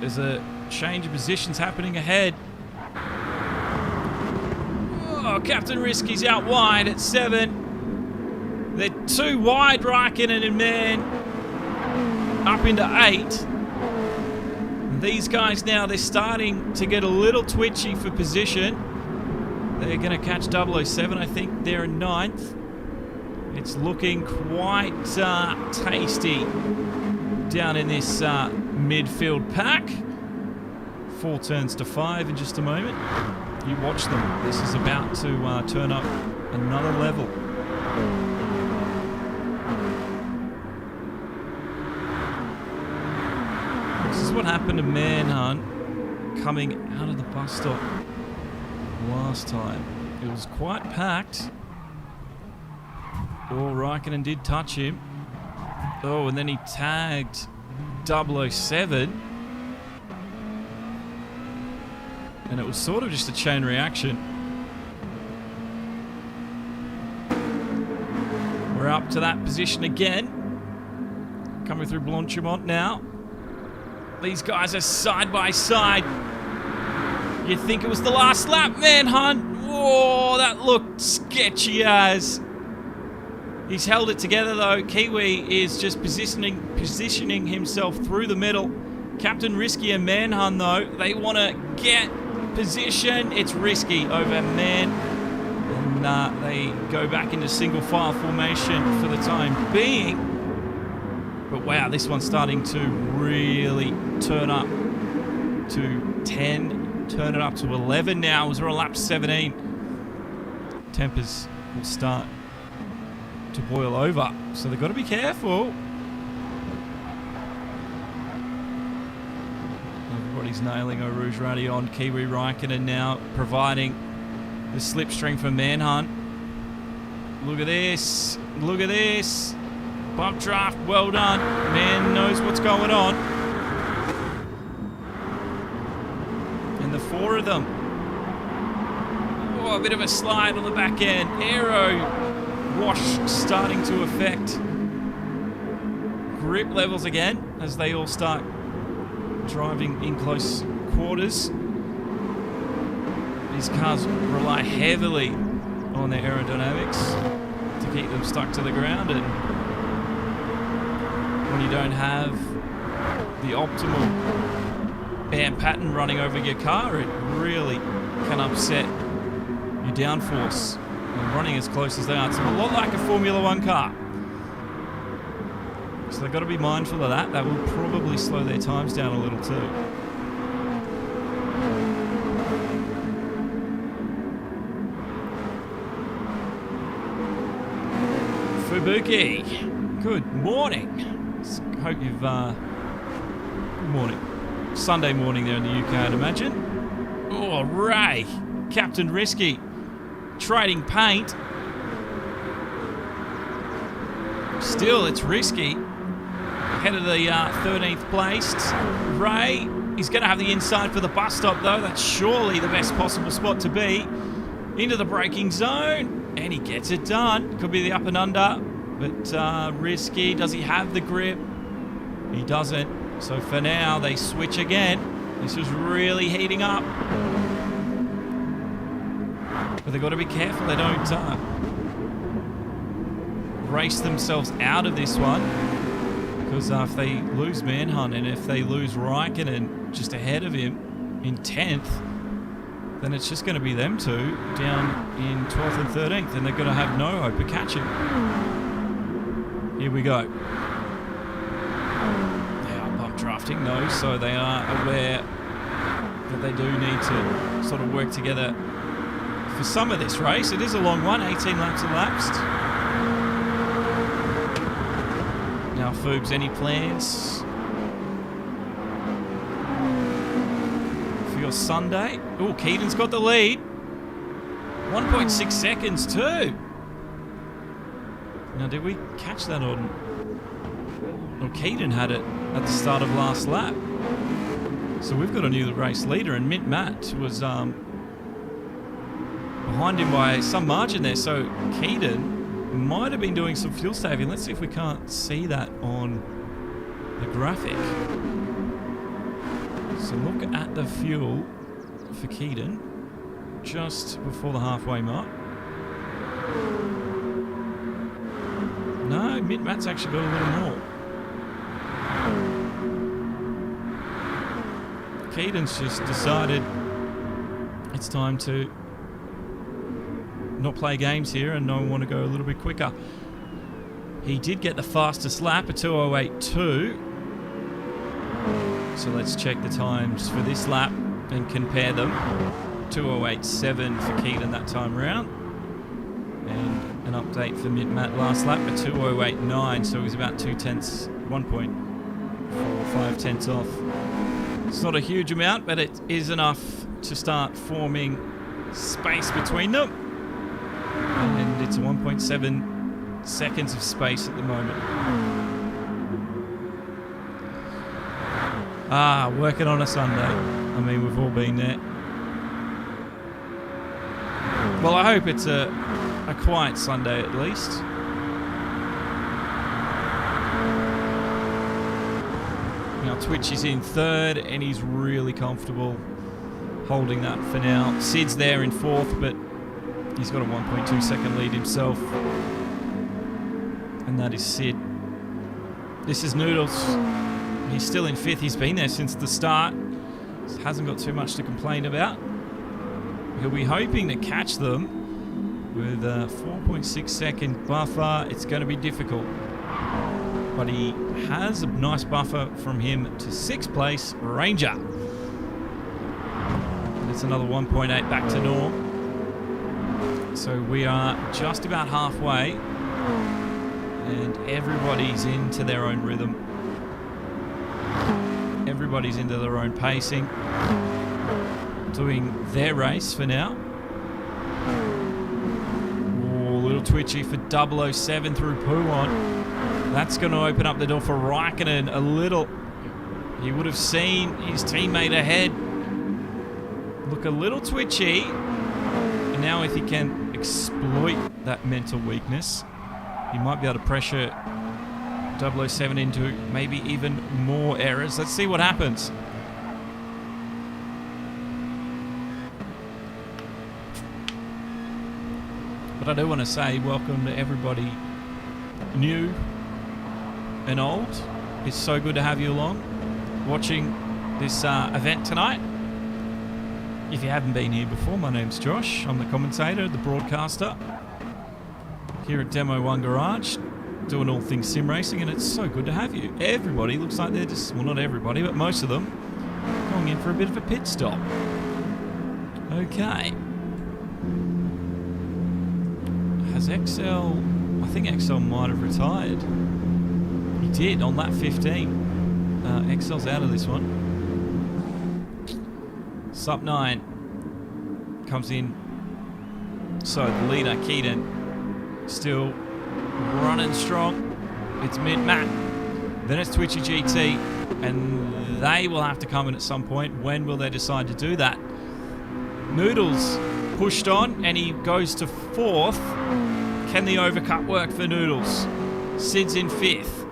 there's a change of positions happening ahead. Oh, Captain Risky's out wide at 7. They're 2 wide, Raikkonen and Man, up into 8. These guys now, they're starting to get a little twitchy for position. They're going to catch 007, I think they're in 9th. It's looking quite tasty down in this midfield pack. 4 turns to 5 in just a moment. You watch them. This is about to turn up another level. This is what happened to Manhunt coming out of the bus stop last time. It was quite packed. Oh, Raikkonen did touch him. Oh, and then he tagged 007. And it was sort of just a chain reaction. We're up to that position again. Coming through Blanchimont now. These guys are side by side. You'd think it was the last lap, Manhunt. Oh, that looked sketchy as. He's held it together though. Kiwi is just positioning himself through the middle. Captain Risky and Manhunt though, they want to get position. It's Risky over Man. And they go back into single file formation for the time being. But wow, this one's starting to really turn up to 10. Turn it up to 11 now as we're on lap 17. Tempers will start to boil over, so they've got to be careful. Everybody's nailing Eau Rouge Radion. Kiwi Raikkonen now providing the slipstream for Manhunt. Look at this. Look at this. Bump draft, well done. Man knows what's going on. And the 4 of them. Oh, a bit of a slide on the back end. Aero wash starting to affect grip levels again as they all start driving in close quarters. These cars rely heavily on their aerodynamics to keep them stuck to the ground, and when you don't have the optimal band pattern running over your car, it really can upset your downforce. And running as close as they are, it's a lot like a Formula 1 car. So they've got to be mindful of that. That will probably slow their times down a little too. Fubuki, good morning. Hope you've morning. Sunday morning there in the UK, I'd imagine. Oh, Ray. Captain Risky. Trading paint. Still, it's Risky. Ahead of the 13th placed. Ray. He's going to have the inside for the bus stop, though. That's surely the best possible spot to be. Into the braking zone. And he gets it done. Could be the up and under. But Risky, does he have the grip? He doesn't. So for now, they switch again. This is really heating up. But they've got to be careful they don't race themselves out of this one. Because if they lose Manhunt and if they lose Raikkonen just ahead of him in 10th, then it's just going to be them two down in 12th and 13th, and they're going to have no hope of catching. Here we go. They are bump drafting though, so they are aware that they do need to sort of work together for some of this race. It is a long one, 18 laps elapsed. Now, Foobs, any plans for your Sunday? Oh, Keaton's got the lead. 1.6 seconds too. Now, did we catch that on? Well, Keaton had it at the start of last lap. So we've got a new race leader, and Mint Matt was behind him by some margin there. So Keaton might have been doing some fuel saving. Let's see if we can't see that on the graphic. So look at the fuel for Keaton just before the halfway mark. No, Mint Matt's actually got a little more. Keaton's just decided it's time to not play games here and no want to go a little bit quicker. He did get the fastest lap, a 2:08.2. So let's check the times for this lap and compare them. 2:08.7 for Keaton that time round. And an update for Mint Matt last lap, a 2:08.9, so he's about 1.45 tenths off. It's not a huge amount, but it is enough to start forming space between them. And it's a 1.7 seconds of space at the moment. Working on a Sunday. I mean, we've all been there. Well, I hope it's a quiet Sunday at least. Now, Twitch is in third, and he's really comfortable holding that for now. Sid's there in fourth, but he's got a 1.2 second lead himself. And that is Sid. This is Noodles. He's still in fifth. He's been there since the start. Hasn't got too much to complain about. He'll be hoping to catch them with a 4.6 second buffer. It's going to be difficult. But he has a nice buffer from him to sixth place, Ranger. And it's another 1.8 back to norm. So we are just about halfway. And everybody's into their own rhythm. Everybody's into their own pacing. Doing their race for now. Oh, a little twitchy for 007 through Pouon. That's going to open up the door for Raikkonen a little. He would have seen his teammate ahead. Look a little twitchy. And now if he can exploit that mental weakness, he might be able to pressure 007 into maybe even more errors. Let's see what happens. But I do want to say welcome to everybody new and old. It's so good to have you along watching this event tonight. If you haven't been here before, my name's Josh. I'm the commentator, the broadcaster here at Demo 1 Garage, doing all things sim racing, and it's so good to have you. Everybody looks like they're just, well, not everybody, but most of them going in for a bit of a pit stop. Okay. Has XL, I think XL might have retired. He did on lap 15. Excel's out of this one. Sup 9 comes in. So the leader, Keaton, still running strong. It's Matt. Then it's Twitchy GT, and they will have to come in at some point. When will they decide to do that? Noodles pushed on, and he goes to 4th. Can the overcut work for Noodles? Sid's in 5th.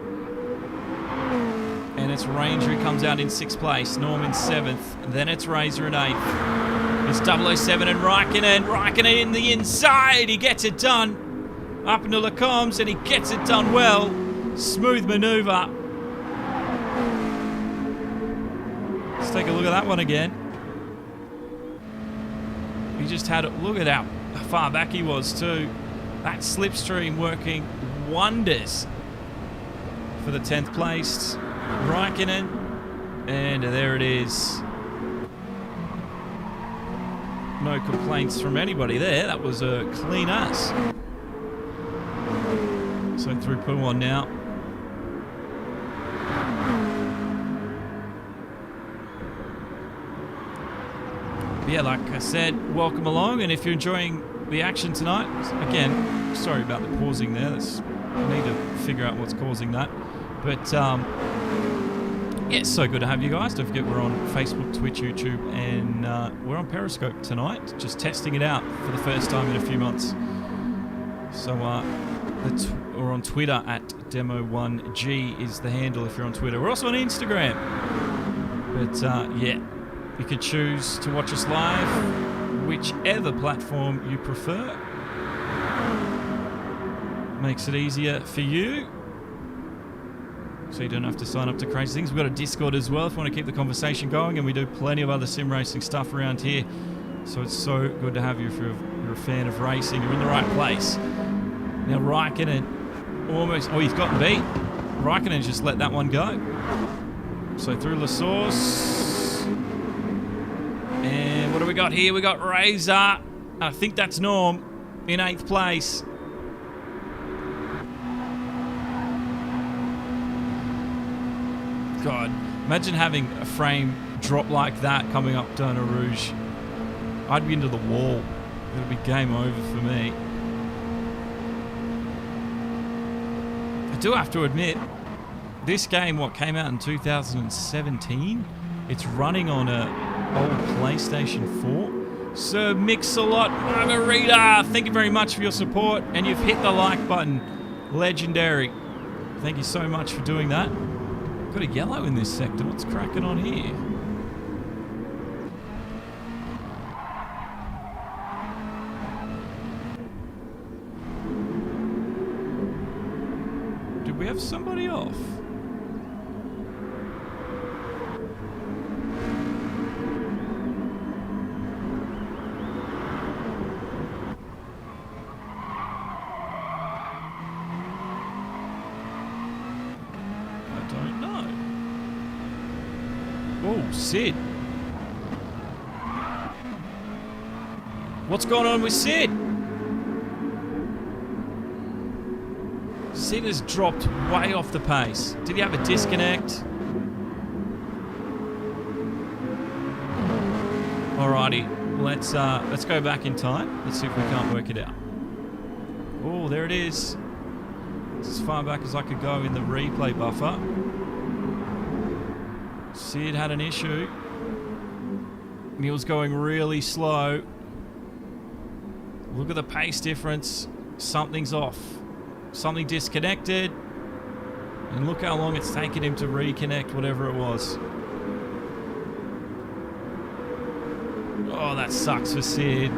And it's Ranger who comes out in 6th place. Norm in 7th. Then it's Razor in 8th. It's 007 and Raikkonen. Raikkonen in the inside. He gets it done. Up into Lacombs, and he gets it done well. Smooth maneuver. Let's take a look at that one again. He just had it. Look at how far back he was too. That slipstream working wonders for the 10th place Raikkonen. And there it is. No complaints from anybody there. That was a clean ass. So through pool one now. Yeah, like I said, welcome along, and if you're enjoying the action tonight, again, sorry about the pausing there. I need to figure out what's causing that. But yeah, it's so good to have you guys. Don't forget we're on Facebook, Twitch, YouTube, and we're on Periscope tonight, just testing it out for the first time in a few months. So we're on Twitter at Demo1G is the handle if you're on Twitter. We're also on Instagram. But yeah, you can choose to watch us live, whichever platform you prefer. Makes it easier for you, so you don't have to sign up to crazy things. We've got a Discord as well if you want to keep the conversation going, and we do plenty of other sim racing stuff around here. So it's so good to have you if you're a fan of racing. You're in the right place. Now Raikkonen almost... Oh, he's gotten beat. Raikkonen just let that one go. So through La Source. And what do we got here? We got Razor. I think that's Norm in 8th place. God, imagine having a frame drop like that coming up Dona Rouge. I'd be into the wall. It would be game over for me. I do have to admit, this game, what came out in 2017, it's running on a old PlayStation 4. Sir Mix-a-Lot Margarita, thank you very much for your support, and you've hit the like button. Legendary. Thank you so much for doing that. Got a yellow in this sector. What's cracking on here? Did we have somebody off? Sid. What's going on with Sid? Sid has dropped way off the pace. Did he have a disconnect? Alrighty, let's go back in time. Let's see if we can't work it out. Oh, there it is. It's as far back as I could go in the replay buffer. Sid had an issue. He was going really slow. Look at the pace difference. Something's off. Something disconnected. And look how long it's taken him to reconnect whatever it was. Oh, that sucks for Sid.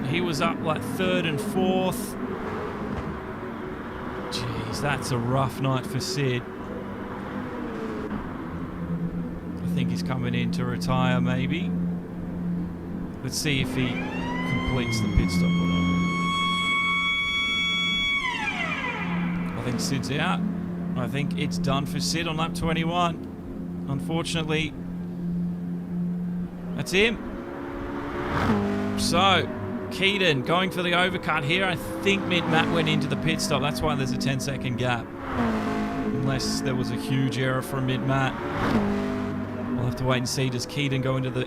He was up like 3rd and 4th. Jeez, that's a rough night for Sid. I think he's coming in to retire, maybe. Let's see if he completes the pit stop or not. I think Sid's out. I think it's done for Sid on lap 21. Unfortunately, that's him. So, Keaton going for the overcut here. I think Matt went into the pit stop. That's why there's a 10-second gap. unless there was a huge error from mid-mat. We'll have to wait and see. Does Keaton go into the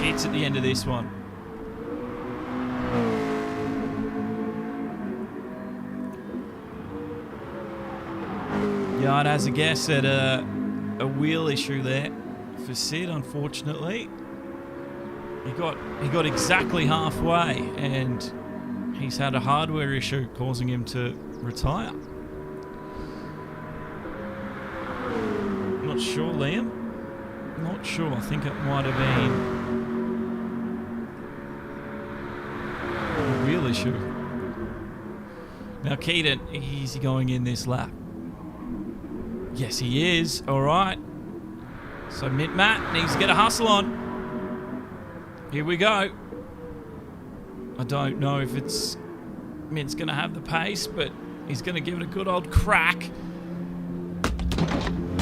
pits at the end of this one? Yard has a guess at a wheel issue there for Sid, unfortunately. He got exactly halfway, and he's had a hardware issue causing him to retire. Not sure, Liam. Not sure. I think it might have been a wheel issue. Now Keaton, is he going in this lap? Yes, he is. All right. So Matt needs to get a hustle on. Here we go. I don't know if Mint's going to have the pace, but he's going to give it a good old crack.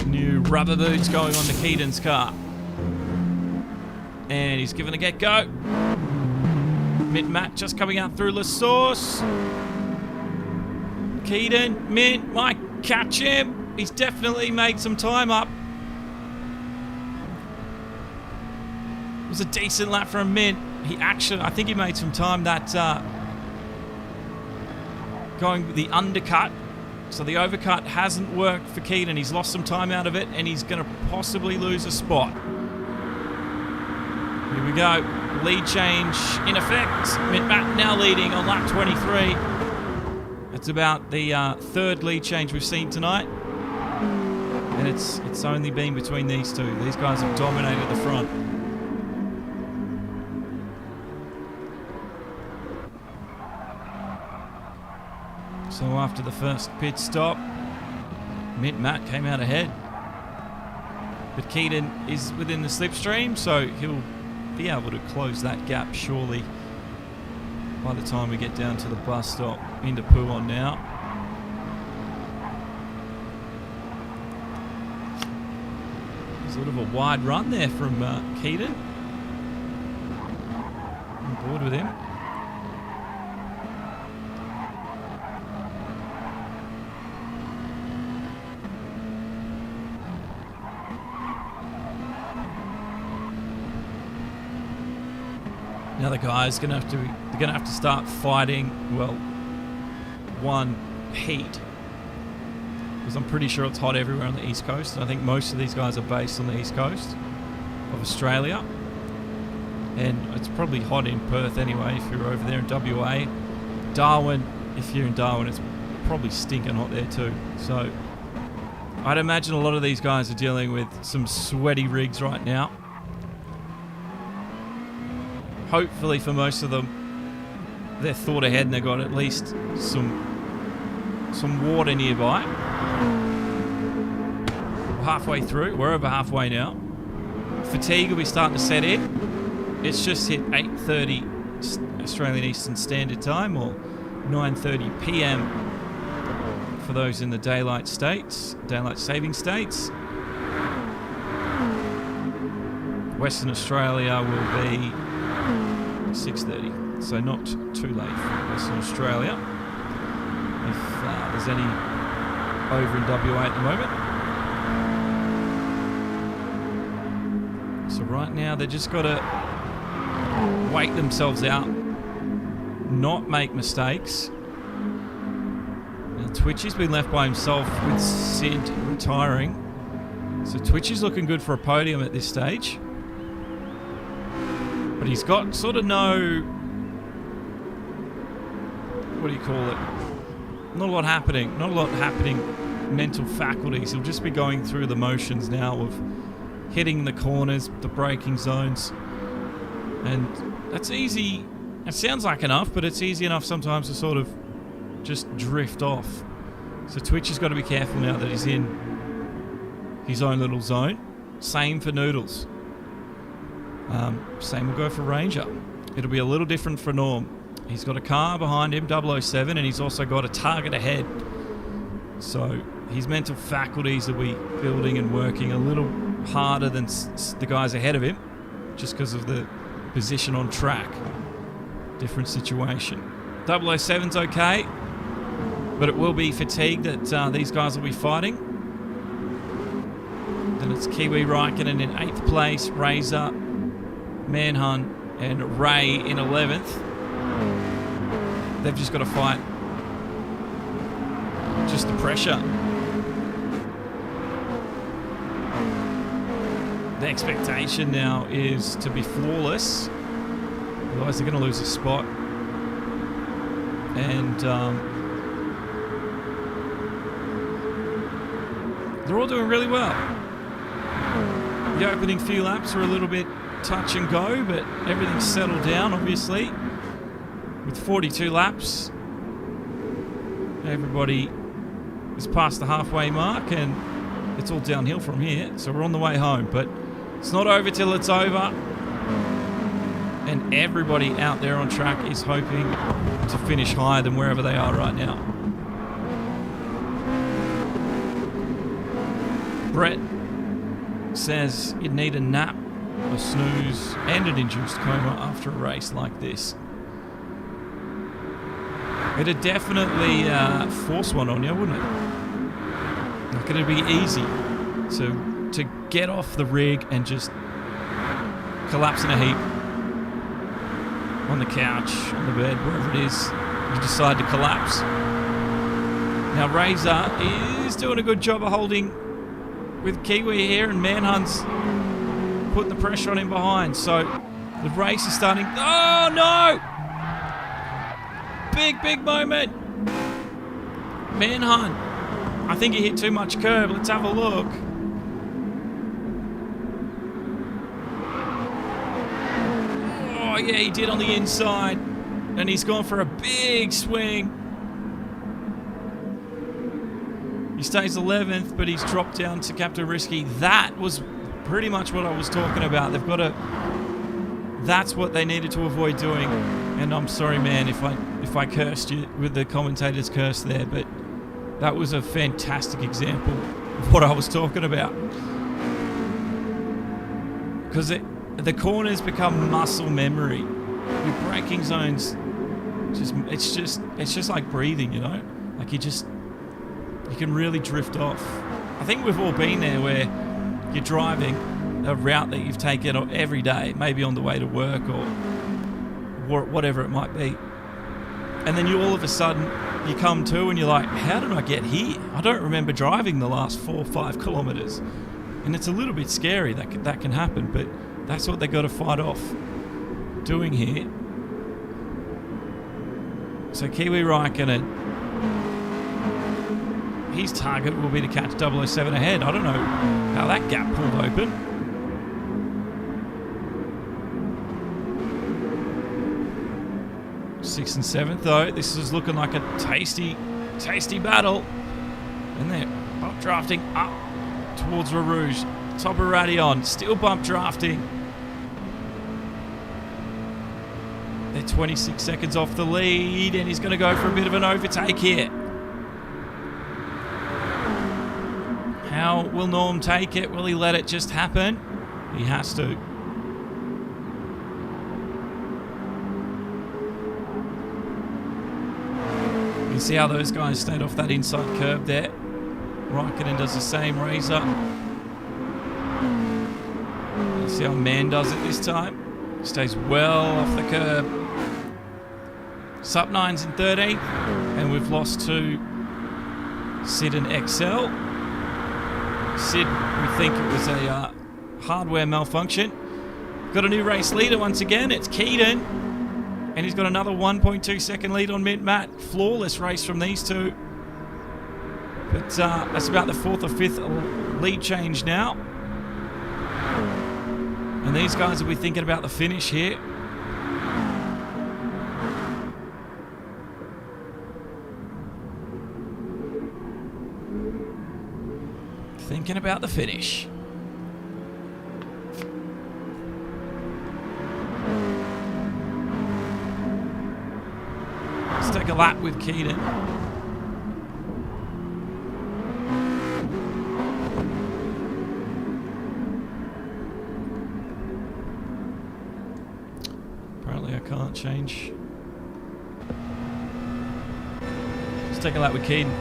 New rubber boots going on to Keaton's car. And he's giving a get-go. Matt just coming out through La Source. Keaton, Mint might catch him. He's definitely made some time up. It was a decent lap from Mint. I think he made some time that going with the undercut. So the overcut hasn't worked for Keaton. He's lost some time out of it, and he's going to possibly lose a spot. Here we go. Lead change in effect. Matt now leading on lap 23. It's about the third lead change we've seen tonight. And it's only been between these two. These guys have dominated the front. So after the first pit stop, Matt came out ahead. But Keaton is within the slipstream, so he'll be able to close that gap surely by the time we get down to the bus stop into Puon now. Sort of a wide run there from Keaton. On board with him. Now the guys they're gonna have to start fighting, well, one heat. Because I'm pretty sure it's hot everywhere on the East Coast. And I think most of these guys are based on the East Coast of Australia. And it's probably hot in Perth anyway if you're over there in WA. Darwin, if you're in Darwin, it's probably stinking hot there too. So I'd imagine a lot of these guys are dealing with some sweaty rigs right now. Hopefully for most of them, they're thought ahead and they've got at least some water nearby. Halfway through, we're over halfway now. Fatigue will be starting to set in. It's just hit 8:30 Australian Eastern Standard Time, or 9:30 PM for those in the daylight saving states. Western Australia will be 6:30, so not too late for Western Australia. If there's any over in WA at the moment. So right now they've just got to wait themselves out, not make mistakes. Now Twitchy's been left by himself with Sid retiring. So Twitchy's looking good for a podium at this stage. But he's got sort of no, what do you call it? Not a lot happening mental faculties. He'll just be going through the motions now of hitting the corners, the braking zones. And that's easy. It sounds like enough, but it's easy enough sometimes to sort of just drift off. So Twitch has got to be careful now that he's in his own little zone. Same for Noodles. Same will go for Ranger. It'll be a little different for Norm. He's got a car behind him, 007, and he's also got a target ahead. So his mental faculties will be building and working a little harder than the guys ahead of him, just because of the position on track. Different situation. 007's okay. But it will be fatigue that these guys will be fighting. Then it's Kiwi Raikkonen in 8th place, Razor, Manhunt, and Ray in 11th. They've just got to fight just the pressure. The expectation now is to be flawless, otherwise they're going to lose a spot. And they're all doing really well. The opening few laps were a little bit touch and go, but everything's settled down, obviously. With 42 laps, everybody is past the halfway mark, and it's all downhill from here. So we're on the way home, but it's not over till it's over. And everybody out there on track is hoping to finish higher than wherever they are right now. Brett says you'd need a nap, a snooze, and an induced coma after a race like this. It'd definitely force one on you, wouldn't it? Like, it'd be easy to get off the rig and just collapse in a heap on the couch, on the bed, wherever it is you decide to collapse. Now Razor is doing a good job of holding with Kiwi here, and Manhunt's putting the pressure on him behind. So the race is starting. Oh no! Big moment. Manhunt, I think he hit too much curb. Let's have a look. Oh yeah, he did on the inside, and he's gone for a big swing. He stays 11th, but he's dropped down to Captain Risky. That was pretty much what I was talking about. They've got to. That's what they needed to avoid doing. And I'm sorry, man, if I cursed you with the commentator's curse there, but that was a fantastic example of what I was talking about. Because the corners become muscle memory. Your braking zones, it's just like breathing, you know. Like you can really drift off. I think we've all been there where you're driving a route that you've taken every day, maybe on the way to work or whatever it might be. And then you all of a sudden, you come to and you're like, how did I get here? I don't remember driving the last 4 or 5 kilometers. And it's a little bit scary that can happen, but that's what they got to fight off doing here. So Kiwi Raikkonen, his target will be to catch 007 ahead. I don't know how that gap pulled open. Sixth and 7th though. This is looking like a tasty battle. And they're bump drafting up towards Rouge. Top of Radion, still bump drafting. They're 26 seconds off the lead, and he's going to go for a bit of an overtake here. How will Norm take it? Will he let it just happen? He has to. You can see how those guys stayed off that inside curb there. Raikkonen does the same. Razor. Let's see how Man does it this time. Stays well off the curb. Sup 9's in 13th, and we've lost to Sid and XL. Sid, we think it was a hardware malfunction. Got a new race leader once again. It's Keaton, and he's got another 1.2 second lead on Mint Matt. Flawless race from these two. But that's about the 4th or 5th lead change now. And these guys will be thinking about the finish here. Thinking about the finish. Let's take a lap with Keaton. Apparently I can't change Let's take a lap with Keaton.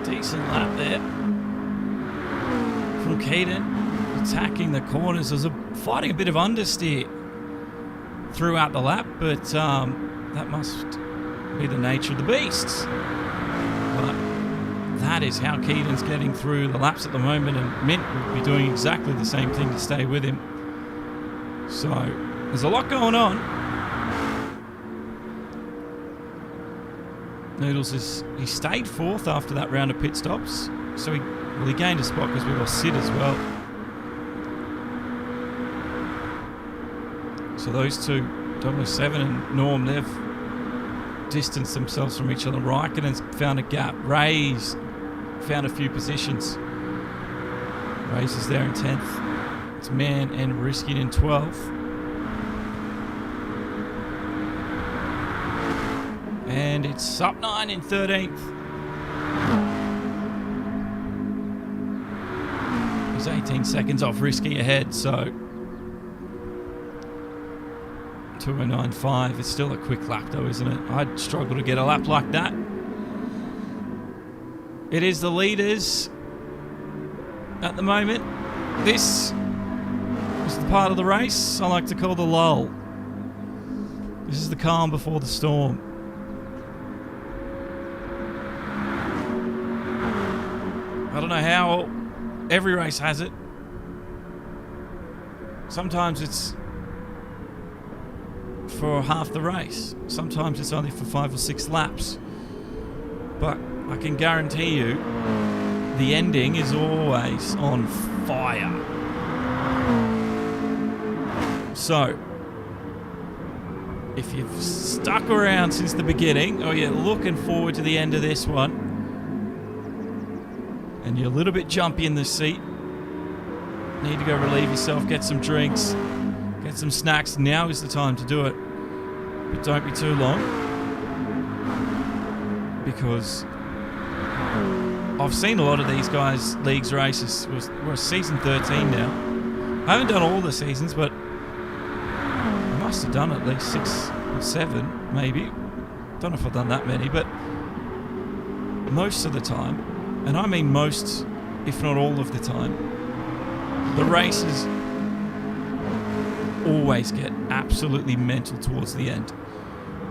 Decent lap there from Keaton, attacking the corners. There's fighting a bit of understeer throughout the lap, but that must be the nature of the beasts. But that is how Keaton's getting through the laps at the moment, and Mint will be doing exactly the same thing to stay with him. So there's a lot going on. Noodles he stayed fourth after that round of pit stops, so he gained a spot because we lost Sid as well. So those two, 007 and Norm, they've distanced themselves from each other. Raikkonen's found a gap. Ray's found a few positions. Ray's is there in 10th. It's Man and Risky in 12th. And it's Sup9 in 13th. He's 18 seconds off Risky ahead, so 2:09.5. It's still a quick lap though, isn't it? I'd struggle to get a lap like that. It is the leaders at the moment. This is the part of the race I like to call the lull. This is the calm before the storm. I don't know how every race has it. Sometimes it's for half the race. Sometimes it's only for 5 or 6 laps. But I can guarantee you the ending is always on fire. So, if you've stuck around since the beginning, or you're looking forward to the end of this one, and you're a little bit jumpy in the seat, need to go relieve yourself, get some drinks, get some snacks, now is the time to do it. But don't be too long, because I've seen a lot of these guys' leagues races. We're season 13 now. I haven't done all the seasons, but I must have done at least 6 or 7, maybe. Don't know if I've done that many, but most of the time, and I mean most, if not all of the time, the races always get absolutely mental towards the end.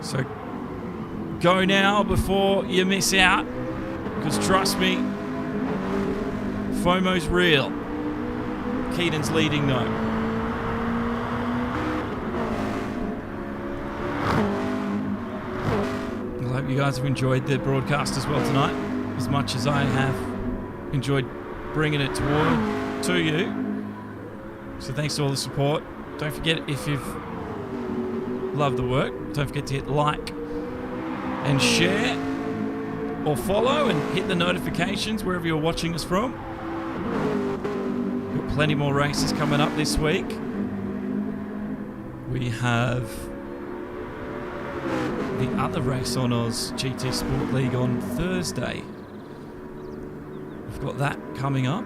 So go now before you miss out, because trust me, FOMO's real. Keaton's leading though. Hope you guys have enjoyed the broadcast as well tonight, as much as I have enjoyed bringing it to you. So thanks to all the support. Don't forget, if you've loved the work, don't forget to hit like and share or follow and hit the notifications wherever you're watching us from. Got plenty more races coming up this week. We have the other RaceOnOz GT Sport League on Thursday. We've got that coming up.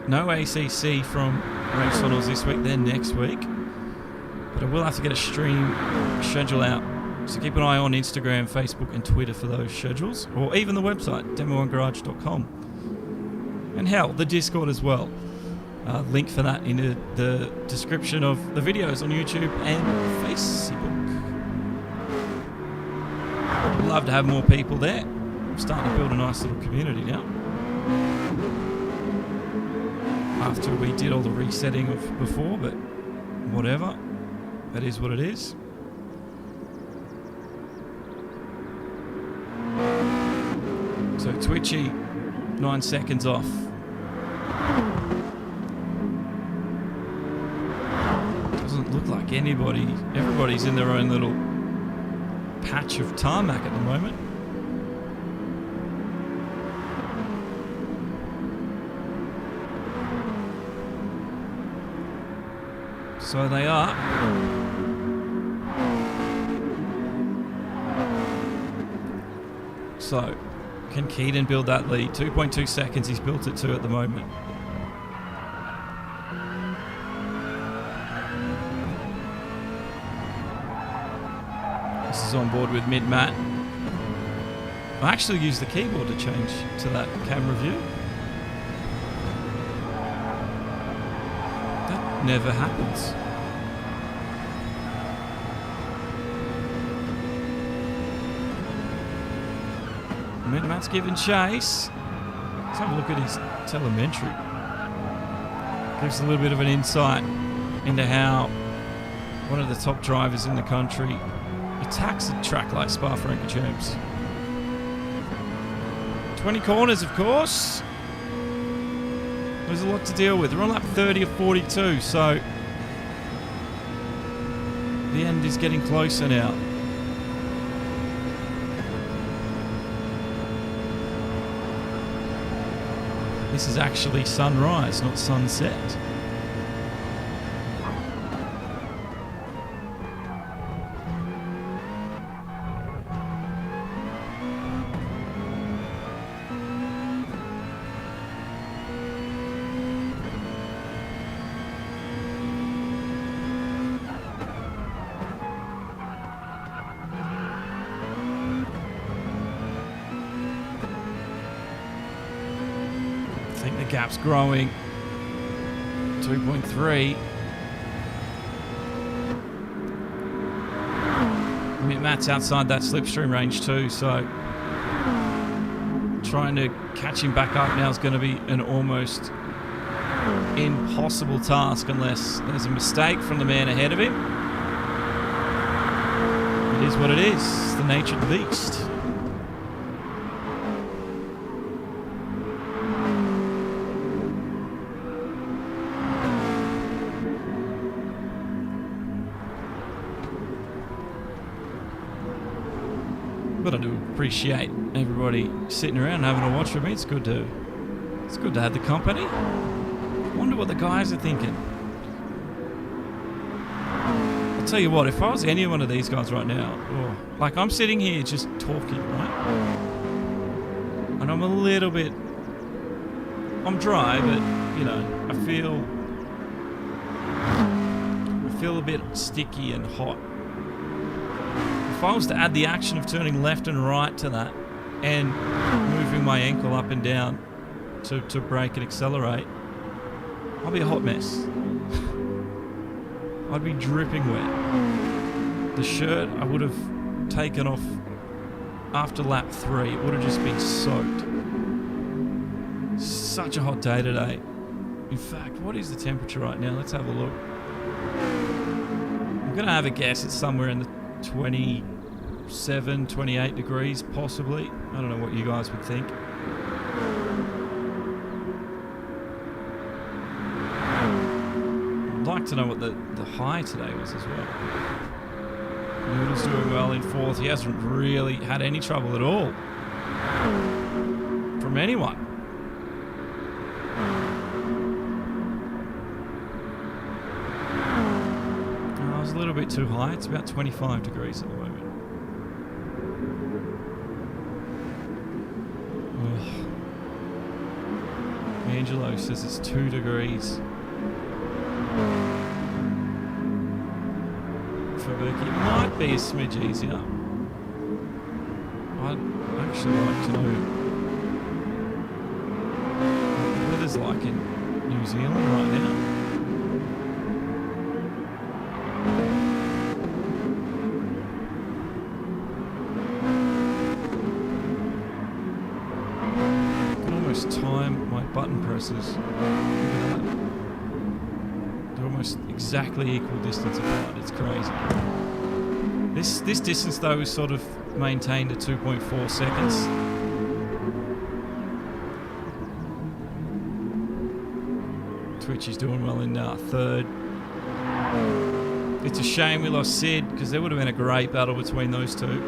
No ACC from RaceOnOz this week, they're next week. But I will have to get a stream schedule out. So keep an eye on Instagram, Facebook and Twitter for those schedules. Or even the website, demo1garage.com. And hell, the Discord as well. Link for that in the description of the videos on YouTube and Facebook. I'd love to have more people there. I'm starting to build a nice little community now. After we did all the resetting of before, but whatever. That is what it is. So Twitchy, 9 seconds off. Doesn't look like everybody's in their own little patch of tarmac at the moment. So they are. So, can Keaton build that lead? 2.2 seconds he's built it to at the moment. This is on board with mid-mat. I actually used the keyboard to change to that camera view. That never happens. Mid-mat's giving chase. Let's have a look at his telemetry. Gives a little bit of an insight into how one of the top drivers in the country attacks a track like Spa-Francorchamps. 20 corners, of course. There's a lot to deal with. We're on lap 30 of 42, so the end is getting closer now. This is actually sunrise, not sunset. I think the gap's growing. 2.3. Matt's outside that slipstream range too, so trying to catch him back up now is going to be an almost impossible task unless there's a mistake from the man ahead of him. It is what it is. It's the nature of the beast. But I do appreciate everybody sitting around and having a watch with me. It's good to have the company. I wonder what the guys are thinking. I'll tell you what, if I was any one of these guys right now, like I'm sitting here just talking, right? And I'm a little bit, I'm dry, but you know, I feel a bit sticky and hot. If I was to add the action of turning left and right to that and moving my ankle up and down to brake and accelerate, I'll be a hot mess. I'd be dripping wet. The shirt I would have taken off after lap 3. It would have just been soaked. Such a hot day today. In fact, what is the temperature right now? Let's have a look. I'm going to have a guess. It's somewhere in the 27, 28 degrees, possibly. I don't know what you guys would think. I'd like to know what the high today was as well. Noodle's doing well in fourth. He hasn't really had any trouble at all from anyone. Oh, I was a little bit too high. It's about 25 degrees at the moment. Ugh. Angelo says it's 2 degrees. It might be a smidge easier. I'd actually like to know what the weather's like in New Zealand right now. I can almost time my button presses. Look at that. They're almost exactly equal distance apart. It's crazy. This distance though is sort of maintained at 2.4 seconds. Twitch is doing well in third. It's a shame we lost Sid because there would have been a great battle between those two.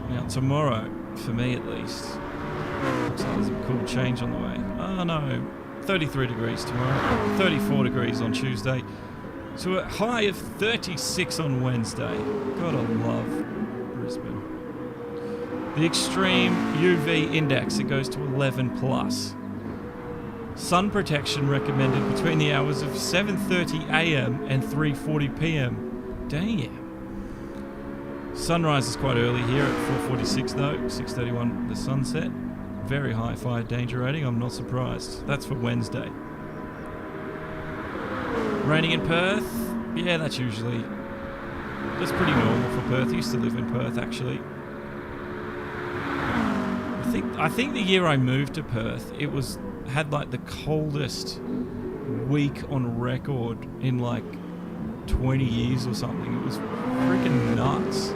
Now tomorrow, for me at least, looks like there's a cool change on the way. Oh no. 33 degrees tomorrow, 34 degrees on Tuesday, to a high of 36 on Wednesday. Gotta love Brisbane. The extreme UV index, it goes to 11 plus. Sun protection recommended between the hours of 7:30 a.m. and 3:40 p.m. Damn. Sunrise is quite early here at 4:46 though, 6:31 the sunset. Very high fire danger rating, I'm not surprised. That's for Wednesday. Raining in Perth? Yeah, that's pretty normal for Perth. I used to live in Perth actually. I think the year I moved to Perth, it had like the coldest week on record in like 20 years or something. It was freaking nuts.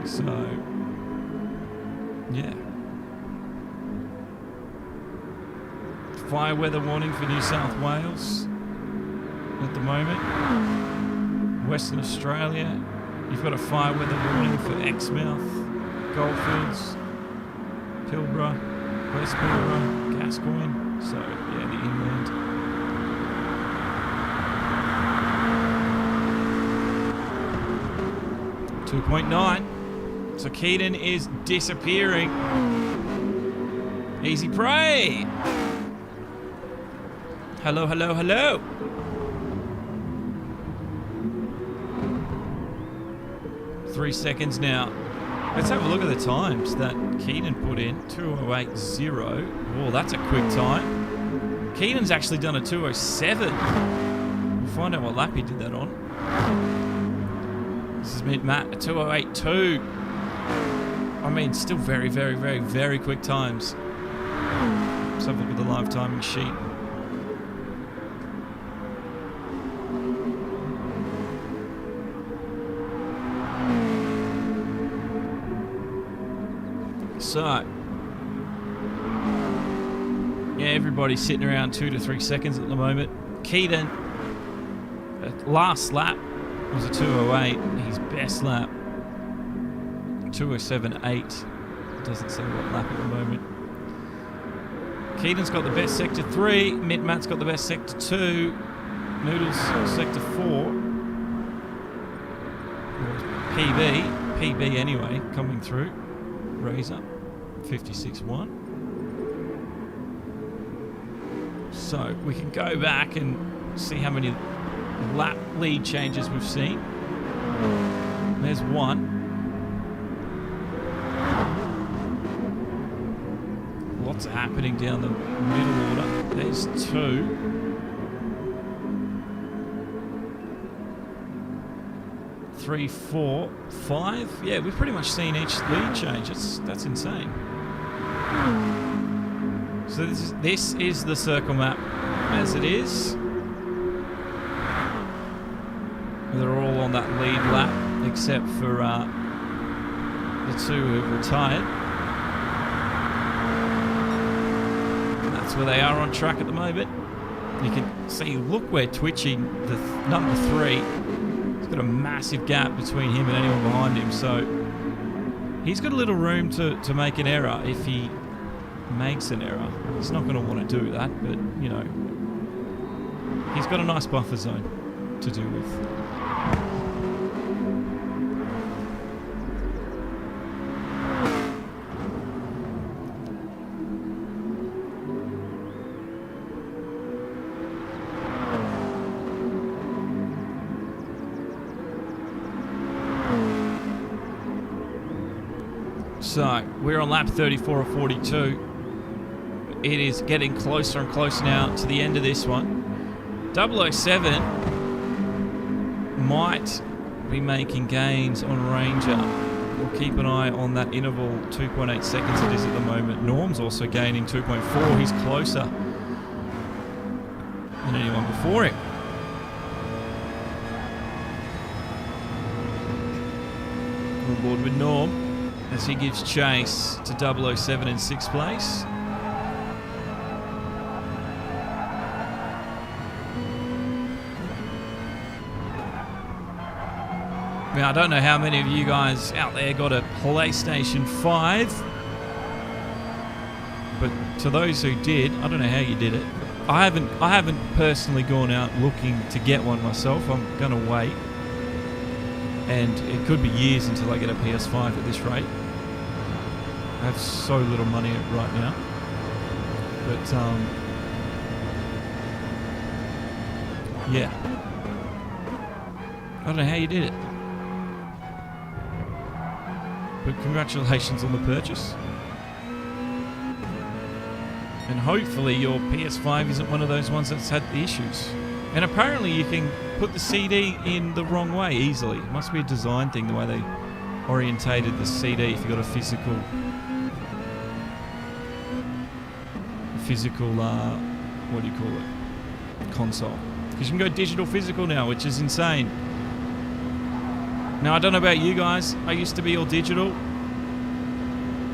So, yeah. Fire weather warning for New South Wales at the moment. Western Australia, you've got a fire weather warning for Exmouth, Goldfields, Pilbara, West Pilbara, Gascoyne. So, yeah, the inland. .9. So Keaton is disappearing. Easy prey. Hello, hello, hello. Three seconds now. Let's have a look at the times that Keaton put in. 2:08.0. Oh, that's a quick time. Keaton's actually done a 2:07. We'll find out what lap he did that on. This is Matt, a 2:08.2. I mean, still very, very, very, very quick times. Let's have a look at the live timing sheet. So, yeah, everybody's sitting around 2 to 3 seconds at the moment. Keaton, last lap was a 2:08. His best lap, 2:07.8. Doesn't say what lap at the moment. Keaton's got the best sector 3. Matt's got the best sector 2. Noodles sector 4. PB anyway, coming through. Razor 56.1. So we can go back and see how many lap lead changes we've seen. There's one. Lots happening down the middle order. There's 2. 3, 4, 5. Yeah, we've pretty much seen each lead change. That's insane. So this is the circle map as it is. They're all on that lead lap, except for the two who have retired. And that's where they are on track at the moment. You can see, look where twitching the number 3. He's got a massive gap between him and anyone behind him, so he's got a little room to make an error if he makes an error. He's not going to want to do that, but, you know, he's got a nice buffer zone to deal with. So, we're on lap 34 of 42. It is getting closer and closer now to the end of this one. 007 might be making gains on Ranger. We'll keep an eye on that interval, 2.8 seconds it is at the moment. Norm's also gaining 2.4. He's closer than anyone before him. On board with Norm as he gives chase to 007 in 6th place. Now, I don't know how many of you guys out there got a PlayStation 5, but to those who did, I don't know how you did it. I haven't personally gone out looking to get one myself. I'm going to wait, and it could be years until I get a PS5 at this rate. I have so little money right now, but yeah, I don't know how you did it. But congratulations on the purchase. And hopefully your PS5 isn't one of those ones that's had the issues. And apparently you can put the CD in the wrong way easily. It must be a design thing, the way they orientated the CD if you got a physical, what do you call it? Console. Because you can go digital physical now, which is insane. Now, I don't know about you guys. I used to be all digital.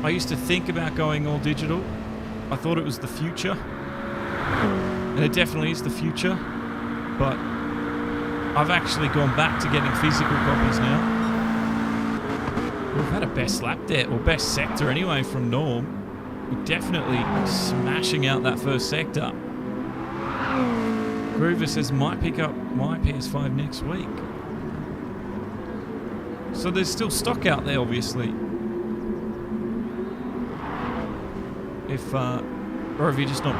I used to think about going all digital. I thought it was the future. And it definitely is the future. But I've actually gone back to getting physical copies now. We've had a best lap there, or best sector anyway, from Norm. We're definitely smashing out that first sector. Groover says, might pick up my PS5 next week. So there's still stock out there, obviously. If, or have you just not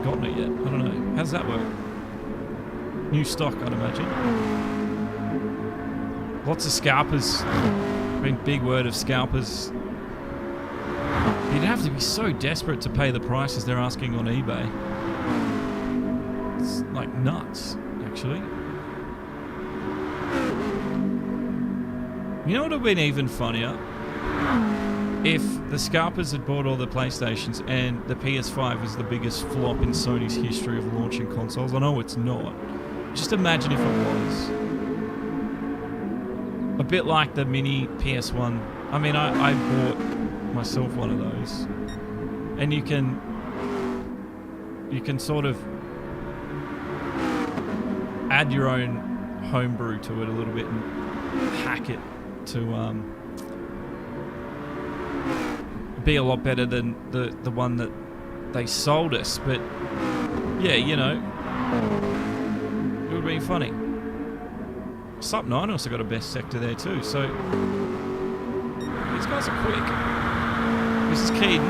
gotten it yet? I don't know. How does that work? New stock, I'd imagine. Lots of scalpers. Been big word of scalpers. You'd have to be so desperate to pay the prices they're asking on eBay. It's like nuts, actually. You know what would have been even funnier? If the scalpers had bought all the PlayStations and the PS5 was the biggest flop in Sony's history of launching consoles. I know it's not. Just imagine if it was. A bit like the mini PS1. I mean, I bought myself one of those. And you can sort of add your own homebrew to it a little bit and hack it to be a lot better than the one that they sold us. But yeah, you know, it would be funny. Sup 9 also got a best sector there too, so these guys are quick. This is Keaton,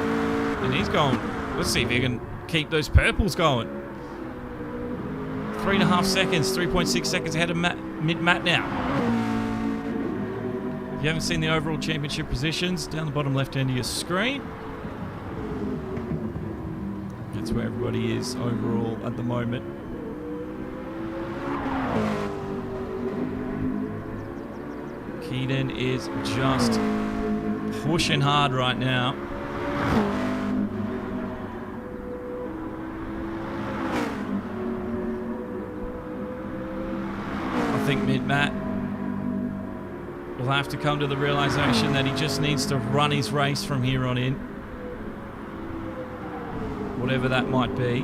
and he's going. Let's see if he can keep those purples going. 3.5 seconds, 3.6 seconds ahead of mid-Matt now. If you haven't seen the overall championship positions, down the bottom left end of your screen. That's where everybody is overall at the moment. Keaton is just pushing hard right now. think Mid-Matt will have to come to the realization that he just needs to run his race from here on in. Whatever that might be.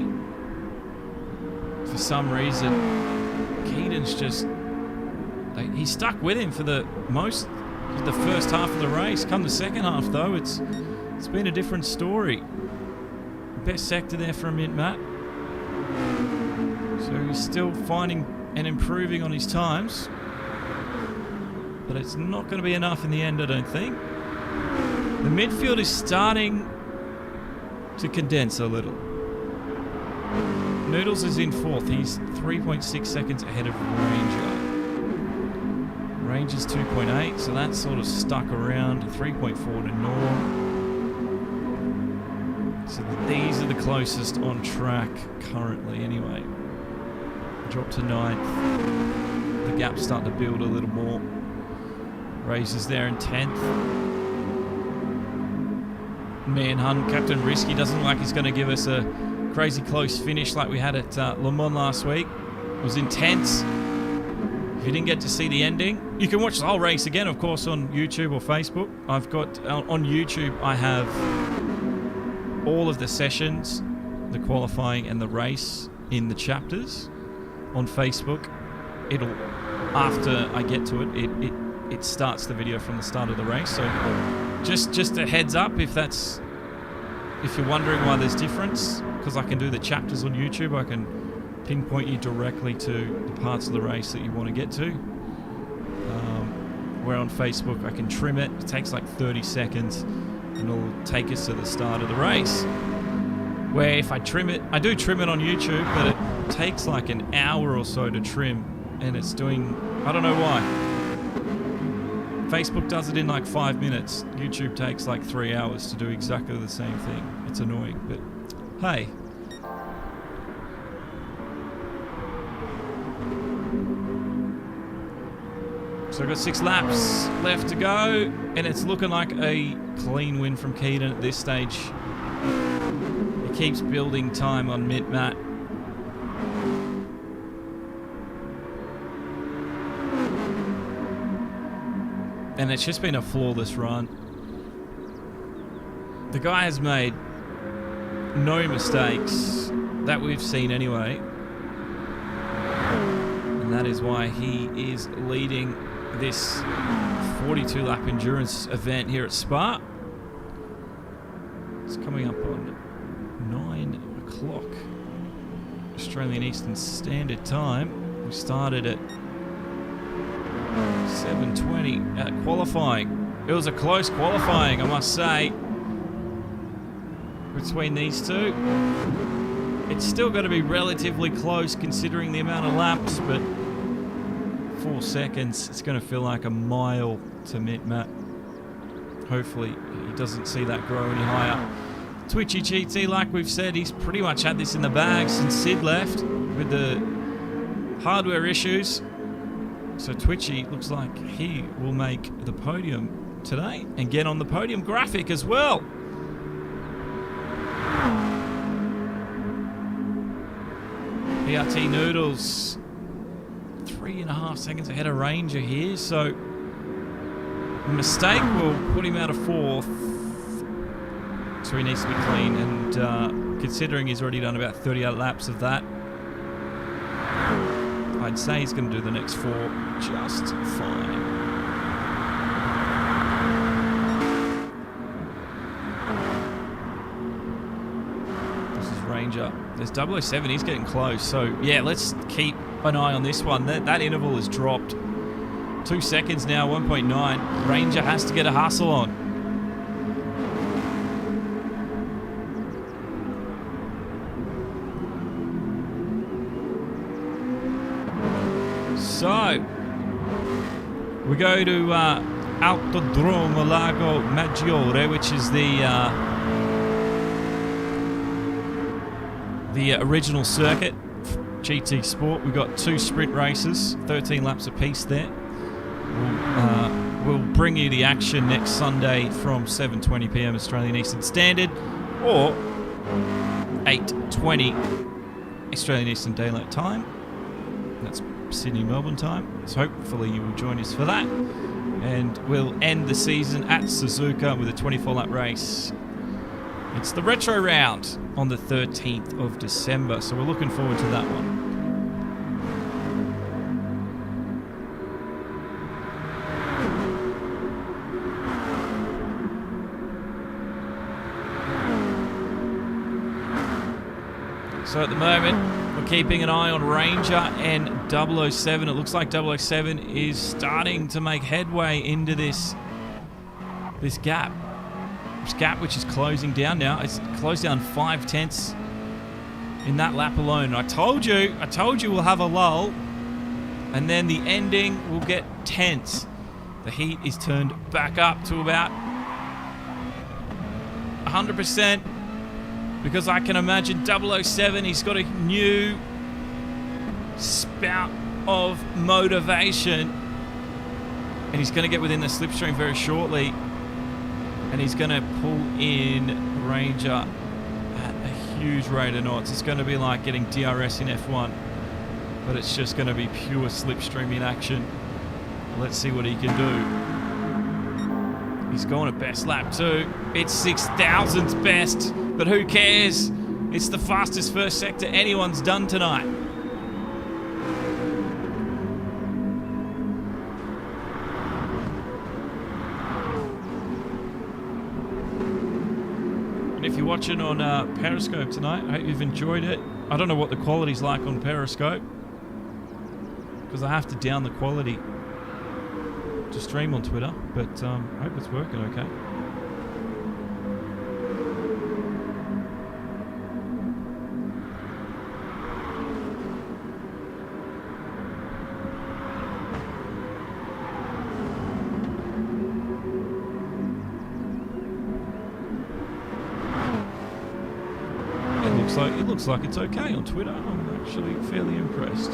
For some reason, Keaton's just... He's stuck with him for the first half of the race. Come the second half, though, it's been a different story. Best sector there for Mid-Matt. So he's still finding and improving on his times. But it's not going to be enough in the end, I don't think. The midfield is starting to condense a little. Noodles is in fourth. He's 3.6 seconds ahead of Ranger. Ranger's 2.8, so that's sort of stuck around. 3.4 to Norm. So these are the closest on track currently anyway. Drop to 9th. The gap's starting to build a little more. Razor's there in 10th. Manhunt, Captain Risky doesn't look like he's going to give us a crazy close finish like we had at Le Mans last week. It was intense. If you didn't get to see the ending, you can watch the whole race again, of course, on YouTube or Facebook. I've got, on YouTube, I have all of the sessions, the qualifying and the race in the chapters. On Facebook, it'll, after I get to it, it starts the video from the start of the race. So just a heads up if you're wondering why there's difference, because I can do the chapters on YouTube, I can pinpoint you directly to the parts of the race that you want to get to. Where on Facebook I can trim it. It takes like 30 seconds and it'll take us to the start of the race. Where if I trim it, I do trim it on YouTube, but it takes like an hour or so to trim, and it's doing, I don't know why. Facebook does it in like 5 minutes. YouTube takes like 3 hours to do exactly the same thing. It's annoying, but hey. So I've got 6 laps left to go, and it's looking like a clean win from Keaton at this stage. He keeps building time on Mid-Matt. And it's just been a flawless run. The guy has made no mistakes that we've seen anyway. And that is why he is leading this 42-lap endurance event here at Spa. It's coming up on 9 o'clock Australian Eastern Standard Time. We started at 7:20 at qualifying. It was a close qualifying, I must say, between these two. It's still going to be relatively close considering the amount of laps, but 4 seconds, it's going to feel like a mile to Mid-Matt. Hopefully he doesn't see that grow any higher. Twitchy GT, like we've said, he's pretty much had this in the bag since Sid left with the hardware issues. So Twitchy looks like he will make the podium today and get on the podium graphic as well. PRT Noodles 3.5 seconds ahead of Ranger here, so a mistake will put him out of 4th, so he needs to be clean, and considering he's already done about 38 laps of that, I'd say he's going to do the next 4 just fine. This is Ranger. There's 007, he's getting close. So, yeah, let's keep an eye on this one. That interval has dropped. 2 seconds now, 1.9. Ranger has to get a hustle on. So, we go to Autodromo Lago Maggiore, which is the original circuit, GT Sport. We've got 2 sprint races, 13 laps apiece there. We'll bring you the action next Sunday from 7:20 PM Australian Eastern Standard, or 8:20 Australian Eastern Daylight Time. That's Sydney, Melbourne time. So hopefully you will join us for that. And we'll end the season at Suzuka with a 24-lap race. It's the retro round on the 13th of December, so we're looking forward to that one. So at the moment, we're keeping an eye on Ranger and 007. It looks like 007 is starting to make headway into this gap. This gap which is closing down now. It's closed down 5/10 in that lap alone. I told you we'll have a lull, and then the ending will get tense. The heat is turned back up to about 100%. Because I can imagine 007, he's got a new spout of motivation. And he's going to get within the slipstream very shortly. And he's going to pull in Ranger at a huge rate of knots. It's going to be like getting DRS in F1. But it's just going to be pure slipstream in action. Let's see what he can do. He's going at best lap too. It's 6,000th best. But who cares? It's the fastest first sector anyone's done tonight. And if you're watching on Periscope tonight, I hope you've enjoyed it. I don't know what the quality's like on Periscope, because I have to down the quality to stream on Twitter, but I hope it's working okay. It looks like it's okay on Twitter. I'm actually fairly impressed.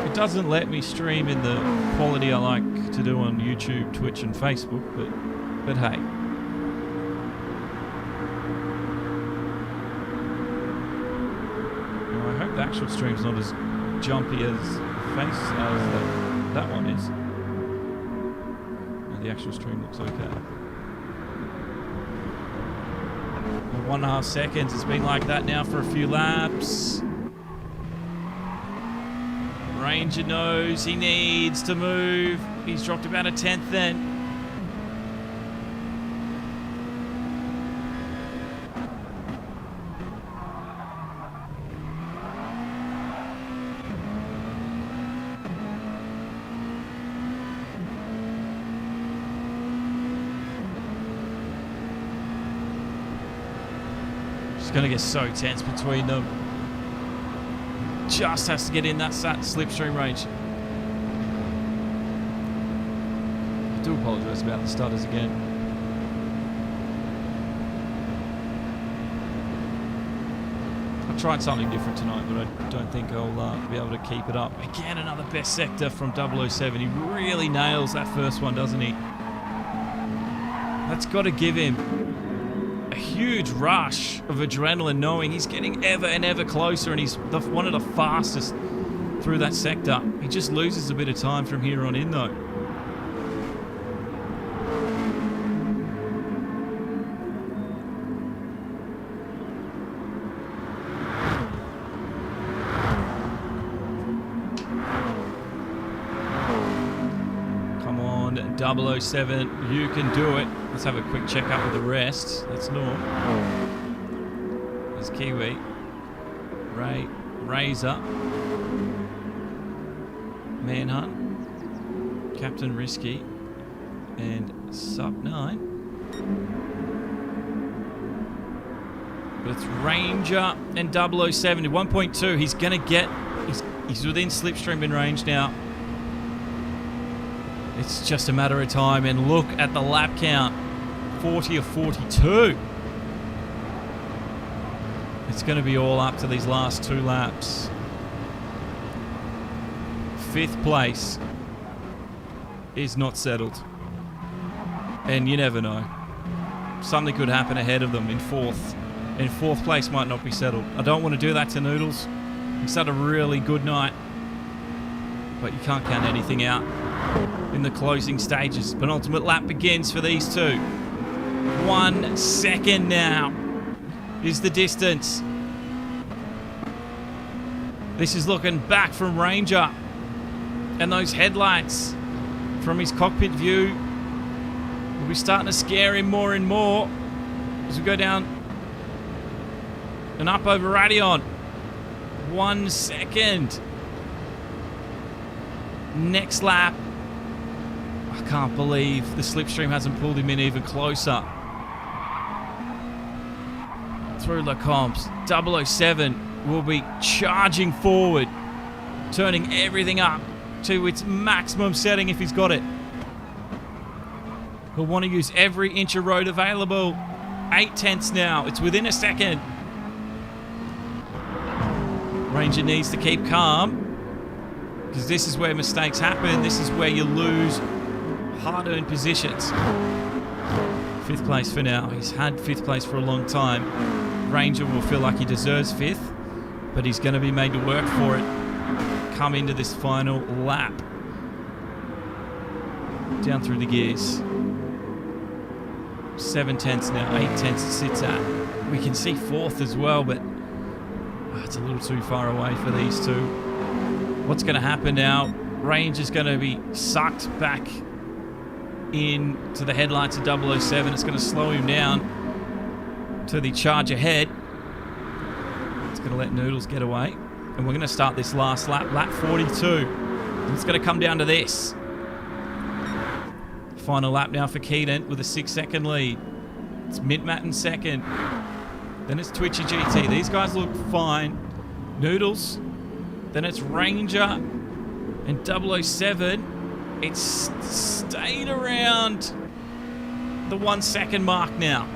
It doesn't let me stream in the quality I like to do on YouTube, Twitch and Facebook, but hey. Well, I hope the actual stream's not as jumpy as that one is. No, the actual stream looks okay. 1.5 seconds. It's been like that now for a few laps. Ranger knows he needs to move. He's dropped about a 10th then. Going to get so tense between them. Just has to get in that slipstream range. I do apologise about the stutters again. I tried something different tonight, but I don't think I'll be able to keep it up. Again, another best sector from 007. He really nails that first one, doesn't he? That's got to give him a huge rush of adrenaline, knowing he's getting ever and ever closer, and he's one of the fastest through that sector. He just loses a bit of time from here on in, though. Come on, 007, you can do it. Let's have a quick check up with the rest. That's Norm. There's Kiwi. Razor. Manhunt. Captain Risky. And Sub 9. But it's Ranger and 007 to 1.2. He's going to get... He's within slipstream in range now. It's just a matter of time. And look at the lap count. 40 or 42. It's going to be all up to these last 2 laps. 5th place is not settled. And you never know. Something could happen ahead of them in 4th. And 4th place might not be settled. I don't want to do that to Noodles. He's had a really good night. But you can't count anything out in the closing stages. Penultimate lap begins for these two. 1 second now is the distance. This is looking back from Ranger. And those headlights from his cockpit view will be starting to scare him more and more as we go down and up over Radion. 1 second. Next lap. I can't believe the slipstream hasn't pulled him in even closer. Through the comps, 007 will be charging forward, turning everything up to its maximum setting if he's got it. He'll want to use every inch of road available. 0.8 now. It's within a second. Ranger needs to keep calm, because this is where mistakes happen. This is where you lose hard-earned positions. 5th place for now. He's had 5th place for a long time. Ranger will feel like he deserves 5th, but he's going to be made to work for it. Come into this final lap. Down through the gears. 7/10 now. 8/10 it sits at. We can see 4th as well, but it's a little too far away for these two. What's going to happen now? Ranger's going to be sucked back into the headlights of 007. It's going to slow him down to the charge ahead. It's going to let Noodles get away. And we're going to start this last lap, lap 42. And it's going to come down to this. Final lap now for Keaton with a 6-second lead. It's Mintmat in second. Then it's Twitchy GT. These guys look fine. Noodles. Then it's Ranger and 007. It's stayed around the 1 second mark now.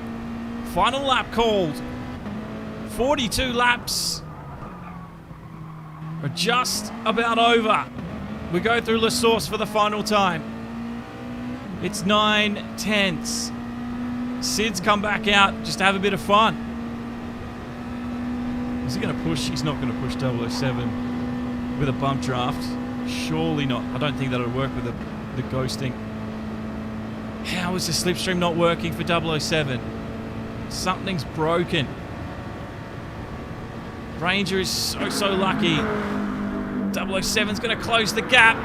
Final lap called. 42 laps are just about over. We go through La Source for the final time. It's 9/10. Sid's come back out just to have a bit of fun. Is he going to push? He's not going to push 007 with a bump draft. Surely not. I don't think that'll work with the ghosting. How is the slipstream not working for 007? Something's broken. Ranger is so lucky. 007's going to close the gap.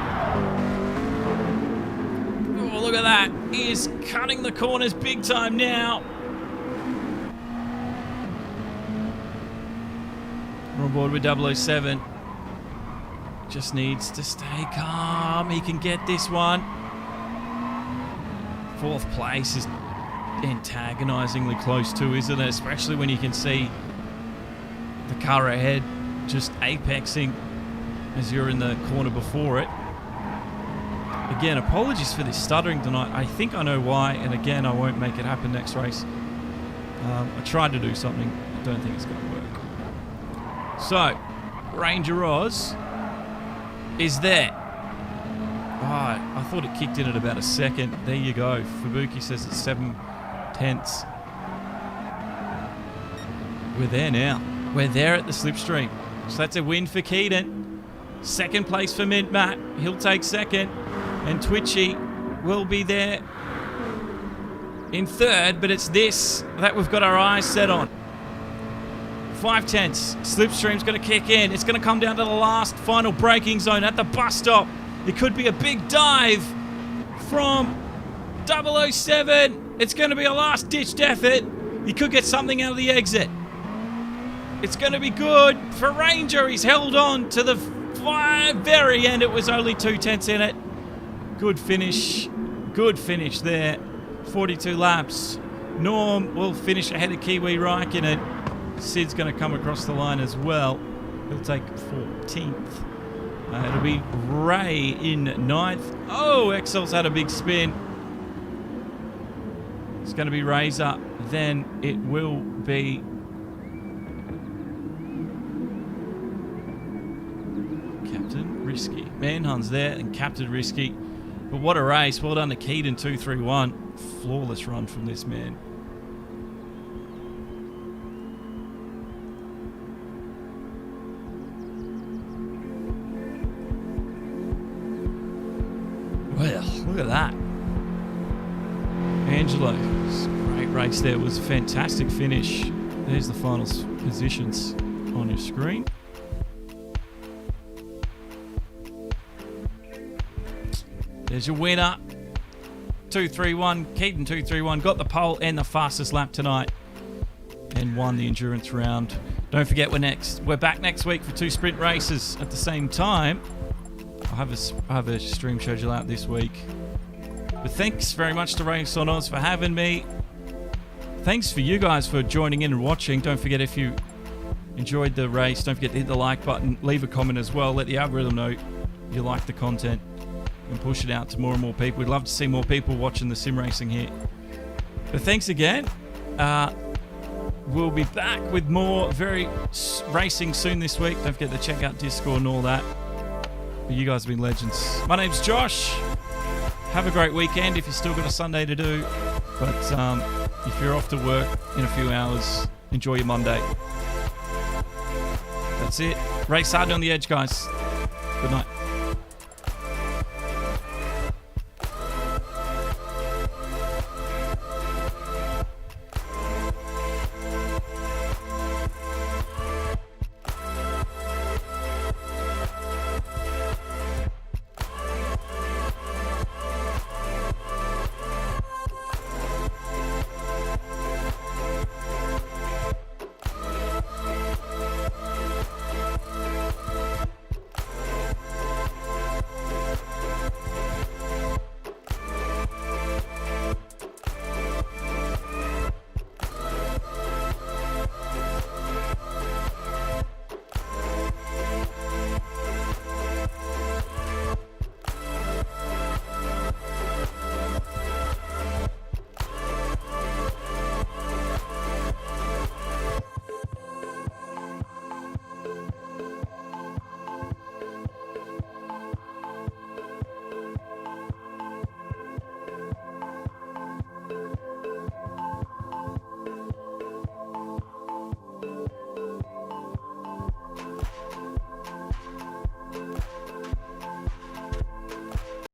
Oh, look at that. He is cutting the corners big time now. We're on board with 007. Just needs to stay calm. He can get this one. 4th place is antagonizingly close too, isn't it? Especially when you can see the car ahead just apexing as you're in the corner before it. Again, apologies for this stuttering tonight. I think I know why, and again, I won't make it happen next race. I tried to do something. I don't think it's going to work. So, Ranger Oz is there. Oh, I thought it kicked in at about a second. There you go. Fubuki says it's 7/10. We're there now. We're there at the slipstream. So that's a win for Keaton. 2nd place for Mint Matt. He'll take 2nd. And Twitchy will be there in 3rd, but it's this that we've got our eyes set on. 5/10. Slipstream's going to kick in. It's going to come down to the last final braking zone at the bus stop. It could be a big dive from 007. It's going to be a last-ditched effort. He could get something out of the exit. It's going to be good for Ranger. He's held on to the very end. It was only 2/10 in it. Good finish. Good finish there. 42 laps. Norm will finish ahead of Kiwi Raikkonen. Sid's going to come across the line as well. He'll take 14th. It'll be Ray in 9th. Oh, Excel's had a big spin. It's going to be Razor. Then it will be Captain Risky. Manhun's there and Captain Risky. But what a race. Well done to Keaton, 2-3-1. Flawless run from this man. Look at that. Angelo, great race there. It was a fantastic finish. There's the final positions on your screen. There's your winner. 231. Keaton 231 got the pole and the fastest lap tonight and won the endurance round. Don't forget we're back next week for 2 sprint races at the same time. I'll have a stream schedule out this week. But thanks very much to RaceOnOz for having me. Thanks for you guys for joining in and watching. Don't forget, if you enjoyed the race, don't forget to hit the like button, leave a comment as well. Let the algorithm know you like the content and push it out to more and more people. We'd love to see more people watching the sim racing here. But thanks again. We'll be back with more racing soon this week. Don't forget to check out Discord and all that. But you guys have been legends. My name's Josh. Have a great weekend if you've still got a Sunday to do. But if you're off to work in a few hours, enjoy your Monday. That's it. Race hard on the edge, guys. Good night.